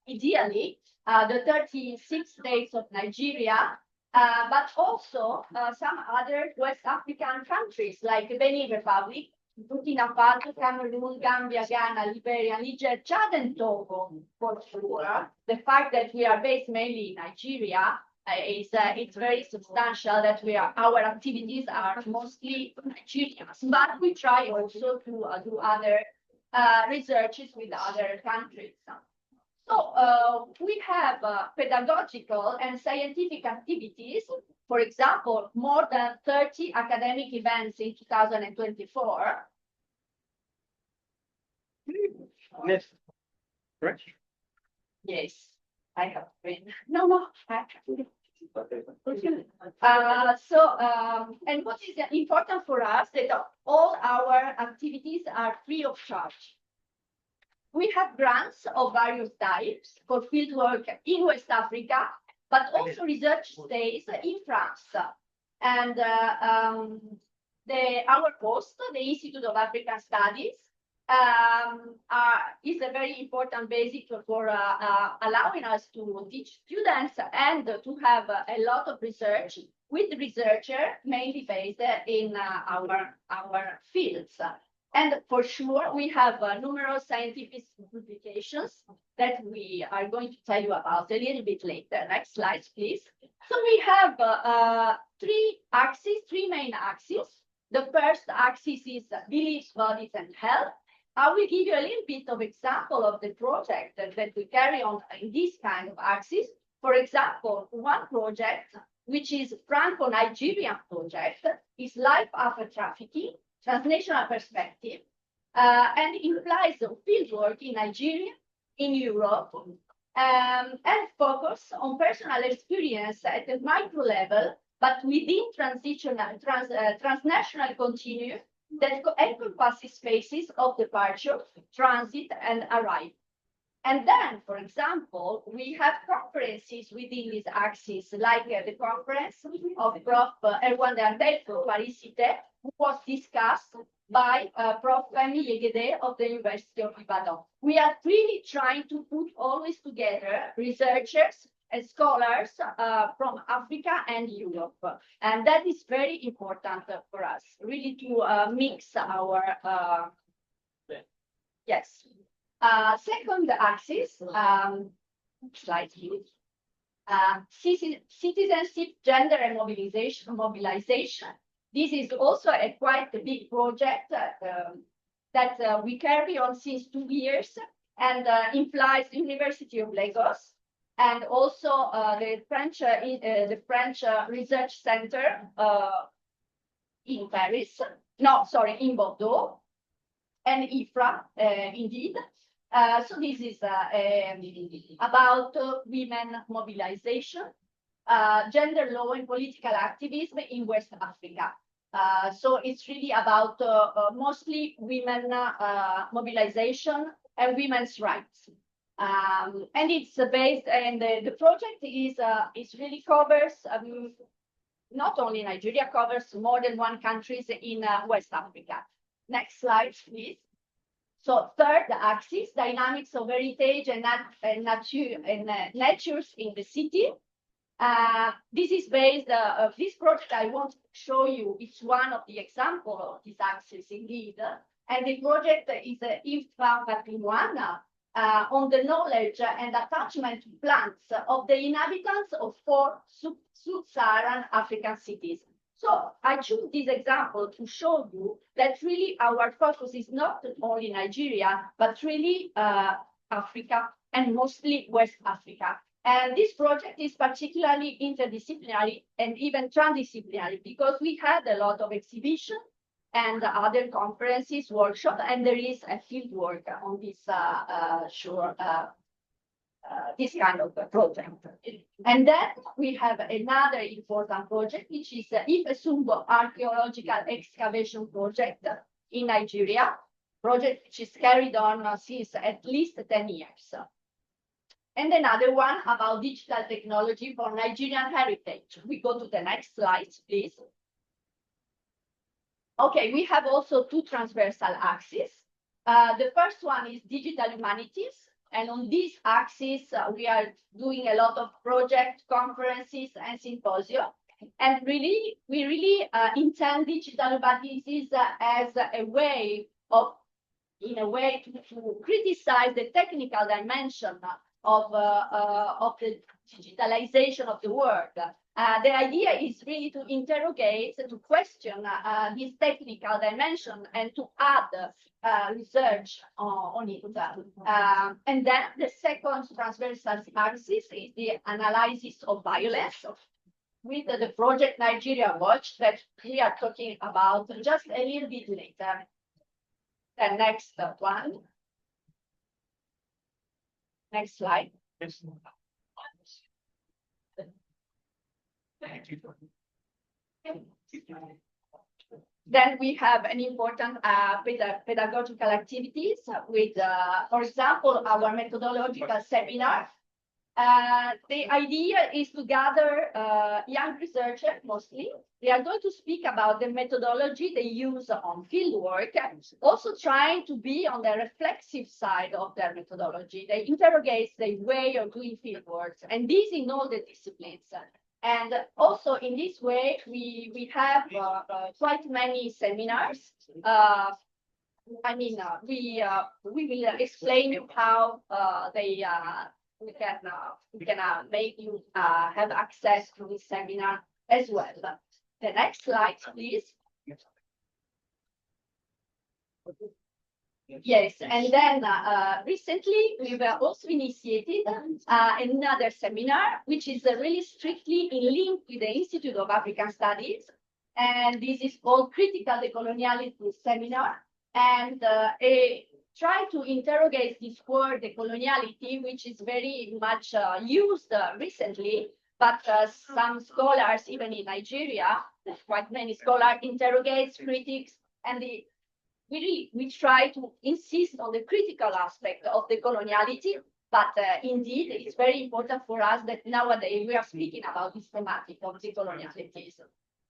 ideally, the 36 states of Nigeria, but also some other West African countries like Benin Republic, Burkina Faso, Cameroon, Gambia, Ghana, Liberia, Niger, Chad, and Togo, for sure. The fact that we are based mainly in Nigeria it's very substantial that our activities are mostly Nigerian, but we try also to do other researches with other countries. So we have pedagogical and scientific activities. For example, more than 30 academic events in 2024. Next. Right? Yes, I have been. No, and what is important for us that all our activities are free of charge. We have grants of various types for fieldwork in West Africa, but also research stays in France. And our post, the Institute of African Studies, is a very important basic for allowing us to teach students and to have a lot of research with researchers mainly based in our fields. And for sure, we have numerous scientific publications that we are going to tell you about a little bit later. Next slide, please. So we have three main axes. The first axis is beliefs, bodies, and health. I will give you a little bit of example of the project that we carry on in this kind of axis. For example, one project, which is Franco-Nigerian project, is life after trafficking, transnational perspective, and implies fieldwork in Nigeria, in Europe, and focus on personal experience at the micro level, but within transnational continuum that encompasses phases of departure, transit, and arrival. And then, for example, we have conferences within this axis, like the conference of Prof. Erwan Dandelfo, Paris Cité, who was discussed by Prof. Femi Yegede of the University of Ibadan. We are really trying to put always together researchers and scholars from Africa and Europe. And that is very important for us, really to mix our, yes. Second axis, slide please. Citizenship, gender and mobilization. This is also a quite a big project that we carry on since 2 years and implies the University of Lagos and also the French Research Center in Paris. No, sorry, in Bordeaux and IFRA, indeed. So this is about women mobilization, gender law and political activism in West Africa. So it's really about mostly women mobilization and women's rights. And it's based, and the project is really covers not only Nigeria, covers more than 1 countries in West Africa. Next slide, please. So third axis, dynamics of heritage and natures in the city. This is based, this project I want to show you, it's one of the examples of this axis indeed. And the project is IFRA-Nigeria on the knowledge and attachment to plants of the inhabitants of 4 sub-Saharan African cities. So I choose this example to show you that really our focus is not only Nigeria, but really Africa and mostly West Africa. And this project is particularly interdisciplinary and even transdisciplinary because we had a lot of exhibition and other conferences, workshops, and there is a field work on this this kind of project. And then we have another important project, which is the Ifesumbo Archaeological Excavation Project in Nigeria, project which is carried on since at least 10 years. And another one about digital technology for Nigerian heritage. We go to the next slide, please. Okay, we have also 2 transversal axes. The first one is digital humanities. And on this axis, we are doing a lot of project conferences and symposia. And really, we really intend digital humanities as a way of, in a way, to criticize the technical dimension of the digitalization of the world. The idea is really to interrogate, to question this technical dimension and to add research on it. And then the second transversal axis is the analysis of violence with the project Nigeria Watch that we are talking about just a little bit later. The next one. Next slide. Then we have an important pedagogical activities with, for example, our methodological seminar. The idea is to gather young researchers mostly. They are going to speak about the methodology they use on fieldwork, also trying to be on the reflexive side of their methodology. They interrogate the way of doing fieldwork, and this in all the disciplines. And also in this way, we have quite many seminars. We will explain how we can make you have access to this seminar as well. The next slide, please. Yes, and then recently we were also initiated another seminar, which is really strictly in link with the Institute of African Studies. And this is called Critical Decoloniality Seminar. And try to interrogate this word decoloniality, which is very much used recently, but some scholars, even in Nigeria, quite many scholars, interrogate critics, and we try to insist on the critical aspect of decoloniality, but indeed, it's very important for us that nowadays we are speaking about this thematic of decolonialities.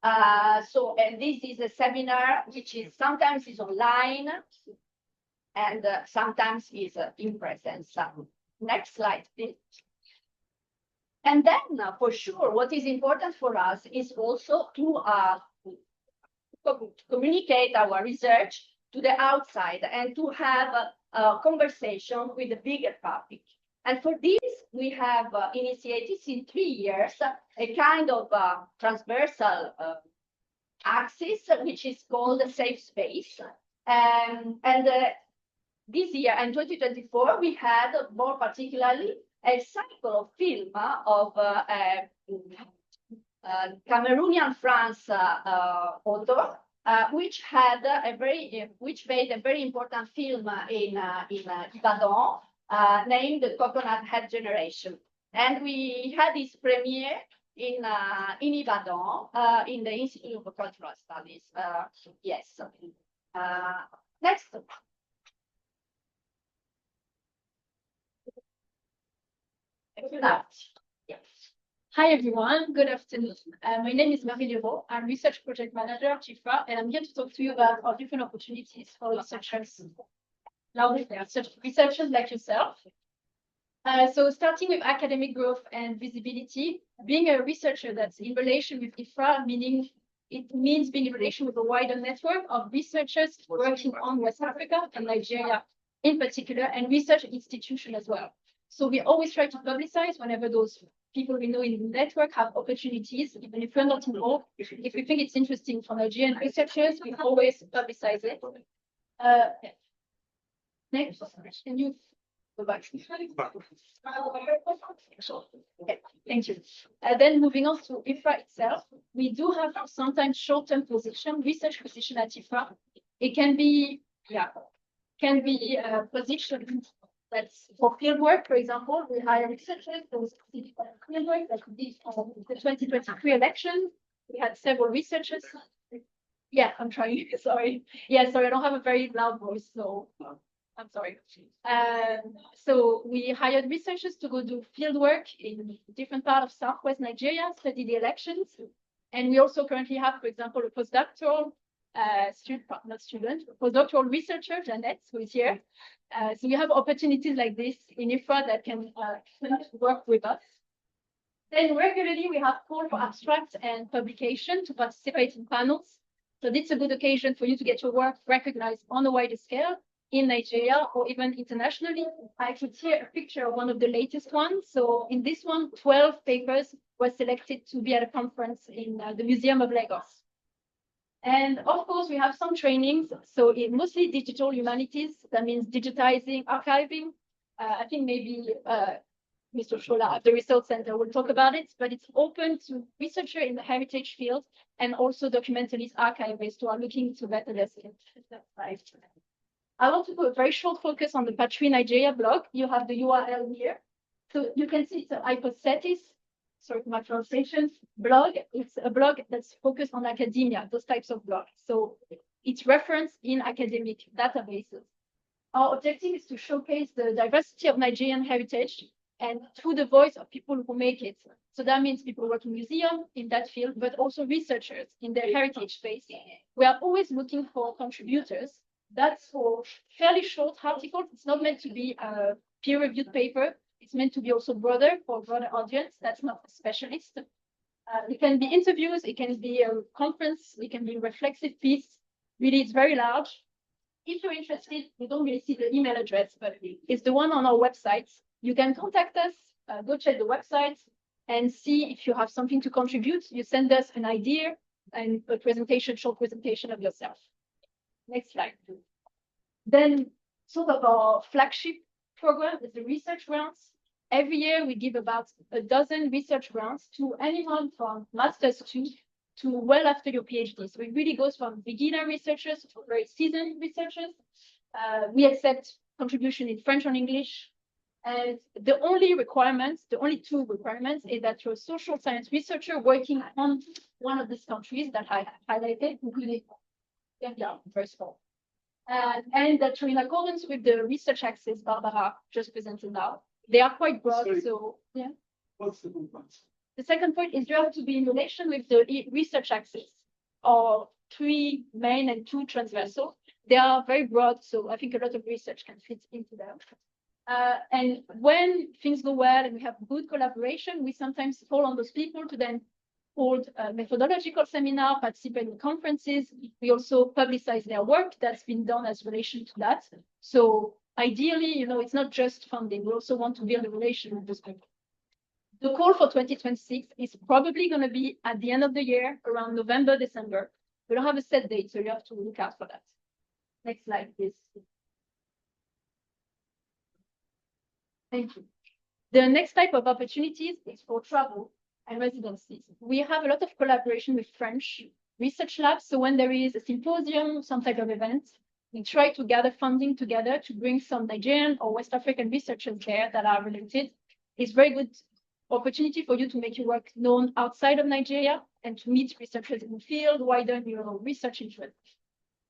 And this is a seminar which is sometimes is online and sometimes is in presence. Next slide, please. And then, for sure, what is important for us is also to communicate our research to the outside and to have a conversation with the bigger public. And for this, we have initiated in 3 years a kind of transversal axis, which is called a safe space. This year, in 2024, we had more particularly a cycle of film of Cameroonian France author, which made a very important film in Ibadan, named The Coconut Head Generation. And we had this premiere in Ibadan, in the Institute of Cultural Studies. Yes. Next. Yes. Hi everyone, good afternoon. My name is Marie Leroux. I'm Research Project Manager at IFRA, and I'm here to talk to you about our different opportunities for researchers like yourself. So starting with academic growth and visibility, being a researcher that's in relation with IFRA, meaning it means being in relation with a wider network of researchers working on West Africa and Nigeria in particular, and research institutions as well. So we always try to publicize whenever those people we know in the network have opportunities, even if we're not involved. If we think it's interesting for Nigerian researchers, we always publicize it. Next, can you go back? Okay, thank you. Then moving on to IFRA itself, we do have sometimes short-term research position at IFRA. It can be, a position that's for field work. For example, we hire researchers for specific field work, like we did for the 2023 election. We had several researchers. Yeah, I'm trying. Sorry. Yeah, sorry, I don't have a very loud voice, so I'm sorry. So we hired researchers to go do field work in different parts of Southwest Nigeria, study the elections. And we also currently have, for example, a postdoctoral postdoctoral researcher, Janet, who is here. So we have opportunities like this in IFRA that can work with us. Then regularly we have call for abstracts and publication to participate in panels. So this is a good occasion for you to get your work recognized on a wider scale in Nigeria or even internationally. I could see a picture of one of the latest ones. So in this one, 12 papers were selected to be at a conference in the Museum of Lagos. And of course, we have some trainings. So in mostly digital humanities, that means digitizing, archiving. I think maybe Mr. Shola at the Research Center will talk about it, but it's open to researchers in the heritage field and also documentalists, archivists who are looking to better their skills. I want to put a very short focus on the Patri Nigeria blog. You have the URL here. So you can see it's an hypothesis, sorry for my pronunciation, blog. It's a blog that's focused on academia, those types of blogs. So it's referenced in academic databases. Our objective is to showcase the diversity of Nigerian heritage and through the voice of people who make it. So that means people work in museums in that field, but also researchers in their heritage space. We are always looking for contributors. That's for fairly short articles. It's not meant to be a peer-reviewed paper. It's meant to be also broader for a broader audience. That's not a specialist. It can be interviews. It can be a conference. It can be a reflexive piece. Really, it's very large. If you're interested, you don't really see the email address, but it's the one on our website. You can contact us, go check the website and see if you have something to contribute. You send us an idea and a presentation, short presentation of yourself. Next slide. Then sort of our flagship program is the research grants. Every year we give about a dozen research grants to anyone from master's to well after your PhD. So it really goes from beginner researchers to very seasoned researchers. We accept contribution in French and English. And the only two requirements is that you're a social science researcher working on one of these countries that I highlighted, including very small. And that you're in accordance with the research access Barbara just presented now. They are quite broad, Sorry. so yeah. What's the movement? The second point is you have to be in relation with the research axis, or 3 main and 2 transversal. They are very broad, so I think a lot of research can fit into them. And when things go well and we have good collaboration, we sometimes call on those people to then hold a methodological seminar, participate in conferences. We also publicize their work that's been done as relation to that. So ideally, it's not just funding. We also want to build a relation with those people. The call for 2026 is probably going to be at the end of the year, around November, December. We don't have a set date, so you have to look out for that. Next slide, please. Thank you. The next type of opportunities is for travel and residencies. We have a lot of collaboration with French research labs. So when there is a symposium, some type of event, we try to gather funding together to bring some Nigerian or West African researchers there that are related. It's very good opportunity for you to make your work known outside of Nigeria and to meet researchers in the field, widen your research interest.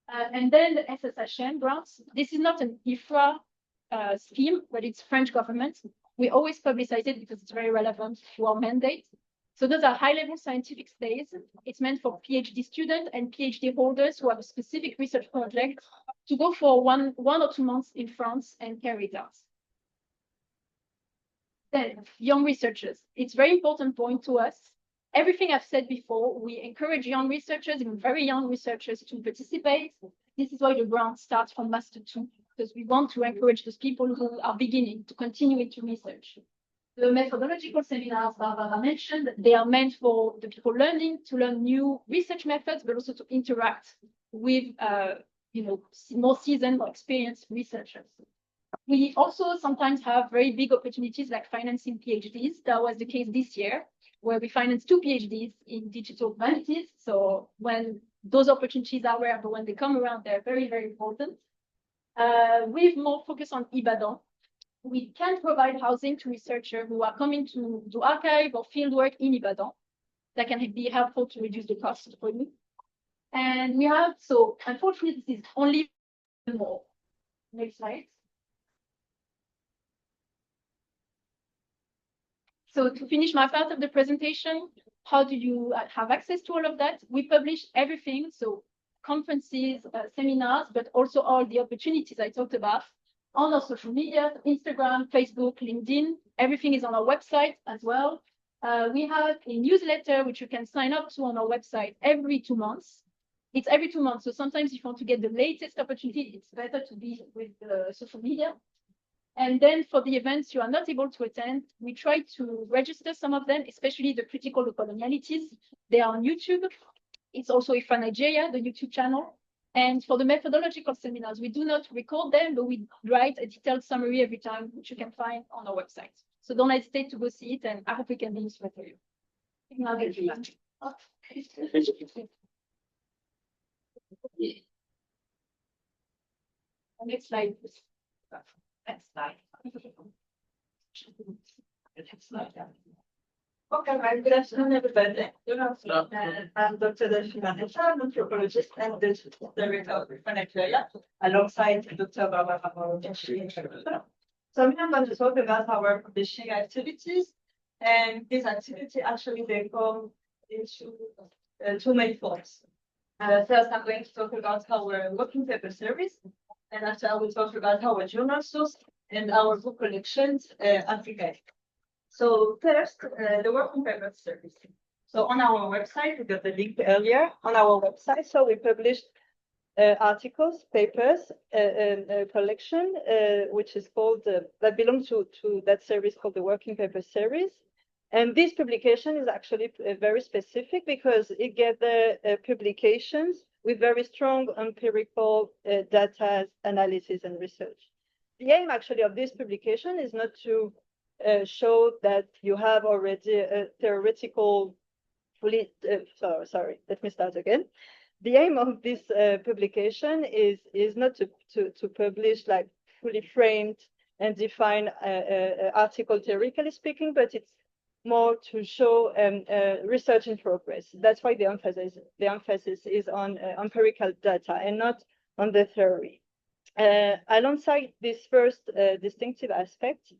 And then the SSHN grants. This is not an IFRA scheme, but it's French government. We always publicize it because it's very relevant to our mandate. So those are high-level scientific stays. It's meant for PhD students and PhD holders who have a specific research project to go for one or 2 months in France and carry it out. Then, young researchers. It's a very important point to us. Everything I've said before, we encourage young researchers, even very young researchers, to participate. This is why the grant starts from Master 2, because we want to encourage those people who are beginning to continue into research. The methodological seminars Barbara mentioned, they are meant for the people learning to learn new research methods, but also to interact with more seasoned or experienced researchers. We also sometimes have very big opportunities like financing PhDs. That was the case this year, where we financed 2 PhDs in digital humanities. So when those opportunities are rare, but when they come around, they're very, very important. With more focus on Ibadan, we can provide housing to researchers who are coming to do archive or fieldwork in Ibadan. That can be helpful to reduce the cost for you. And we have, so unfortunately, this is only more. Next slide. So to finish my part of the presentation, how do you have access to all of that? We publish everything, so conferences, seminars, but also all the opportunities I talked about on our social media, Instagram, Facebook, LinkedIn. Everything is on our website as well. We have a newsletter which you can sign up to on our website every 2 months. It's every 2 months, so sometimes if you want to get the latest opportunity, it's better to be with social media. And then for the events you are not able to attend, we try to register some of them, especially the critical colonialities. They are on YouTube. It's also IFRA-Nigeria, the YouTube channel. And for the methodological seminars, we do not record them, but we write a detailed summary every time, which you can find on our website. So don't hesitate to go see it, and I hope we can be useful for you. Now get you back. Next slide, please. Next slide. Next slide. Okay, right. Good afternoon, everybody. Good afternoon. I'm Dr. Delphina, an anthropologist and the director of IFRA-Nigeria, alongside Dr. Barbara. So I'm going to talk about our publishing activities, and these activities actually they come into 2 main forms. First, I'm going to talk about our working paper service, and after I will talk about our journal source and our book collections, Africa. So first, the working paper service. So on our website, we got the link earlier on our website. So we published articles, papers, a collection, which is called, that belongs to that service called the working paper series. And this publication is actually very specific because it gathers publications with very strong empirical data analysis and research. The aim actually of this publication is not to show that you have already a theoretical, sorry, let me start again. The aim of this publication is not to publish like fully framed and defined article theoretically speaking, but it's more to show research in progress. That's why the emphasis is on empirical data and not on the theory. Alongside this first distinctive aspect,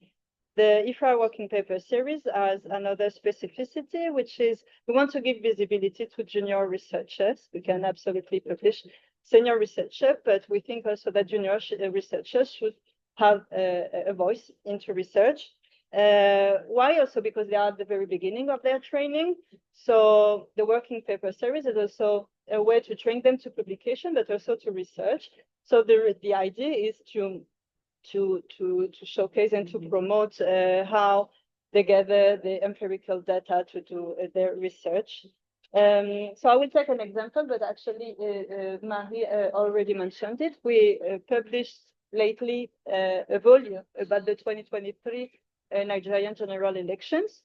The IFRA working paper series has another specificity, which is we want to give visibility to junior researchers. We can absolutely publish senior researcher, but we think also that junior researchers should have a voice into research. Why? Also because they are at the very beginning of their training. So the working paper series is also a way to train them to publication, but also to research. So the idea is to showcase and to promote how they gather the empirical data to do their research. So I will take an example, but actually Marie already mentioned it. We published lately a volume about the 2023 Nigerian general elections.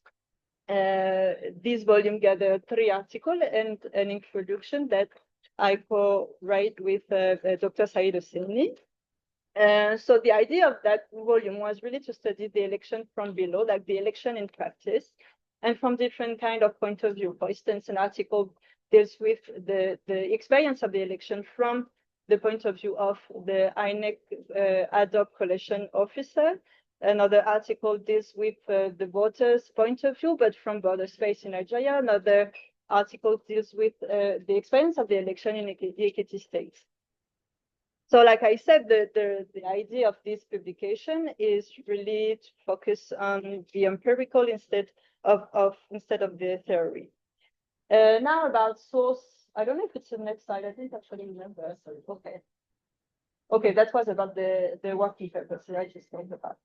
This volume gathered 3 articles and an introduction that I co-write with Dr. Said Hosseini. So the idea of that volume was really to study the election from below, like the election in practice, and from different kind of point of view. For instance, an article deals with the experience of the election from the point of view of the INEC ad hoc collation officer. Another article deals with the voters' point of view, but from border space in Nigeria. Another article deals with the experience of the election in Ekiti State. So like I said, the idea of this publication is really to focus on the empirical instead of the theory. Now about source, I don't know if it's the next slide. I didn't actually remember. Sorry. Okay. Okay, that was about the working paper. So I just talked about.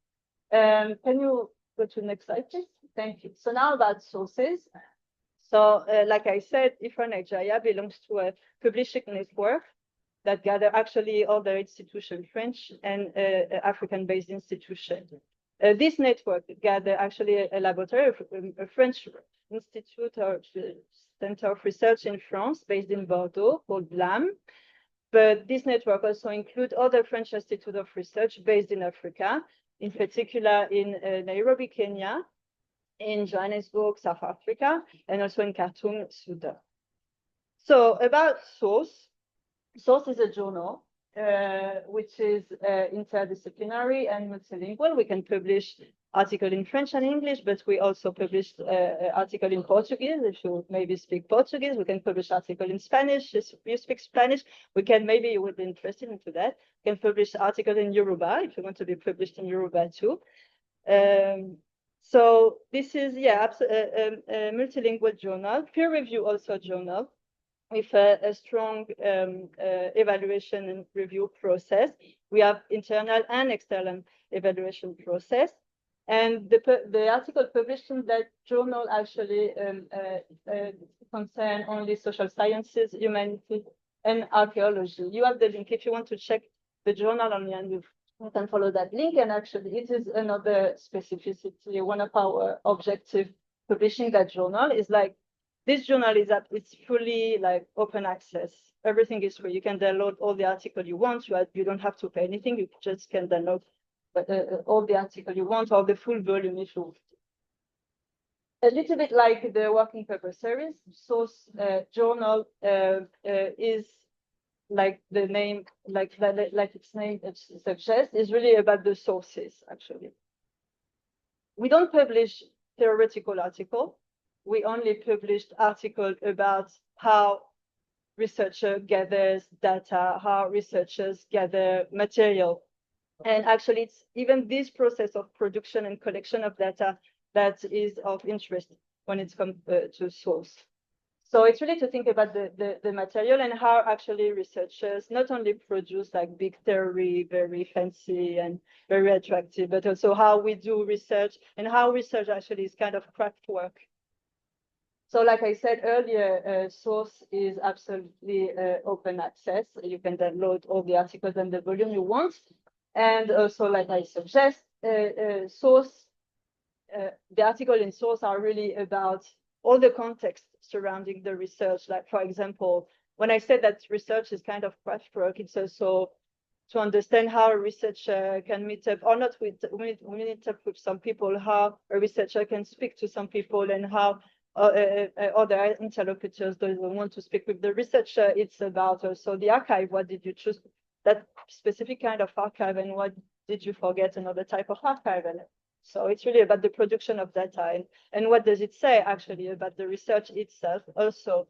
Can you go to the next slide, please? Thank you. So now about sources. So like I said, IFRA-Nigeria belongs to a publishing network that gather actually all the institutions, French and African-based institutions. This network gather actually a laboratory, a French institute or center of research in France, based in Bordeaux, called BLAM. But this network also includes other French institutes of research based in Africa, in particular in Nairobi, Kenya, in Johannesburg, South Africa, and also in Khartoum, Sudan. So about Source. Source is a journal, which is interdisciplinary and multilingual. We can publish articles in French and English, but we also publish articles in Portuguese. If you maybe speak Portuguese, we can publish articles in Spanish. If you speak Spanish, we can, maybe you would be interested into that. We can publish articles in Yoruba if you want to be published in Yoruba too. So this is, yeah, a multilingual journal, peer review also journal, with a strong evaluation and review process. We have internal and external evaluation process. And the article published in that journal actually concern only social sciences, humanities, and archaeology. You have the link if you want to check the journal online. You can follow that link. And actually, it is another specificity. One of our objectives publishing that journal is like, this journal is it's fully like open access. Everything is free. You can download all the articles you want. You don't have to pay anything. You just can download all the articles you want, or the full volume if you want. A little bit like the working paper series, Source journal is like the name, like its name suggests, is really about the sources actually. We don't publish theoretical articles. We only published articles about how researcher gathers data, how researchers gather material. And actually, it's even this process of production and collection of data that is of interest when it comes to source. So it's really to think about the material and how actually researchers not only produce like big theory, very fancy and very attractive, but also how we do research and how research actually is kind of craft work. So like I said earlier, Source is absolutely open access. You can download all the articles and the volume you want. And also, like I suggest, Source, the article in Source are really about all the context surrounding the research. Like, for example, when I said that research is kind of craft work, it's also to understand how a researcher can meet up or not meet up with some people, how a researcher can speak to some people, and how other interlocutors don't want to speak with the researcher. It's about also the archive. What did you choose? That specific kind of archive, and what did you forget? Another type of archive. And So it's really about the production of data and what does it say actually about the research itself, also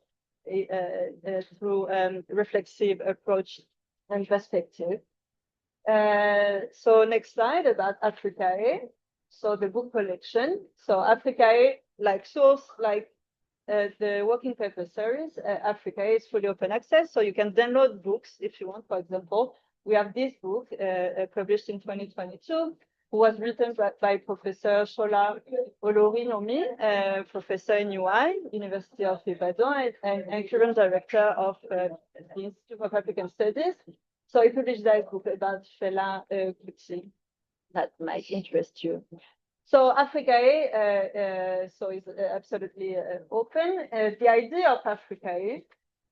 through reflexive approach and perspective. So next slide about Africae. So the book collection. So Africae, like source, like the working paper series, Africae is fully open access. So you can download books if you want. For example, we have this book published in 2022, who was written by Professor Shola Olorinomi, professor in UI, University of Ibadan, and current director of the Institute of African Studies. So he published that book about Fela Kuti that might interest you. So Africae, so is absolutely open. The idea of Africae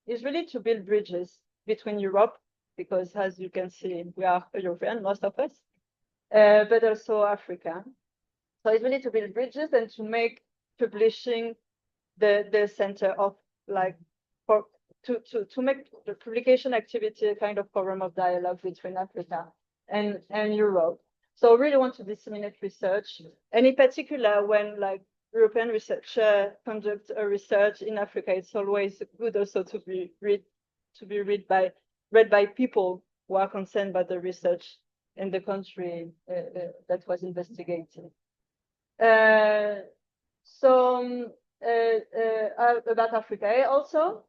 is really to build bridges between Europe, because as you can see, we are European, most of us, but also Africa. So it's really to build bridges and to make publishing the center of like to make the publication activity a kind of forum of dialogue between Africa and Europe. So really want to disseminate research, and in particular when like European researcher conduct a research in Africa, it's always good also to be read by people who are concerned about the research in the country that was investigated. About Africa also,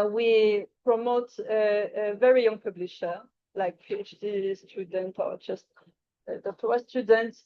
we promote a very young publisher, like PhD student or just doctoral students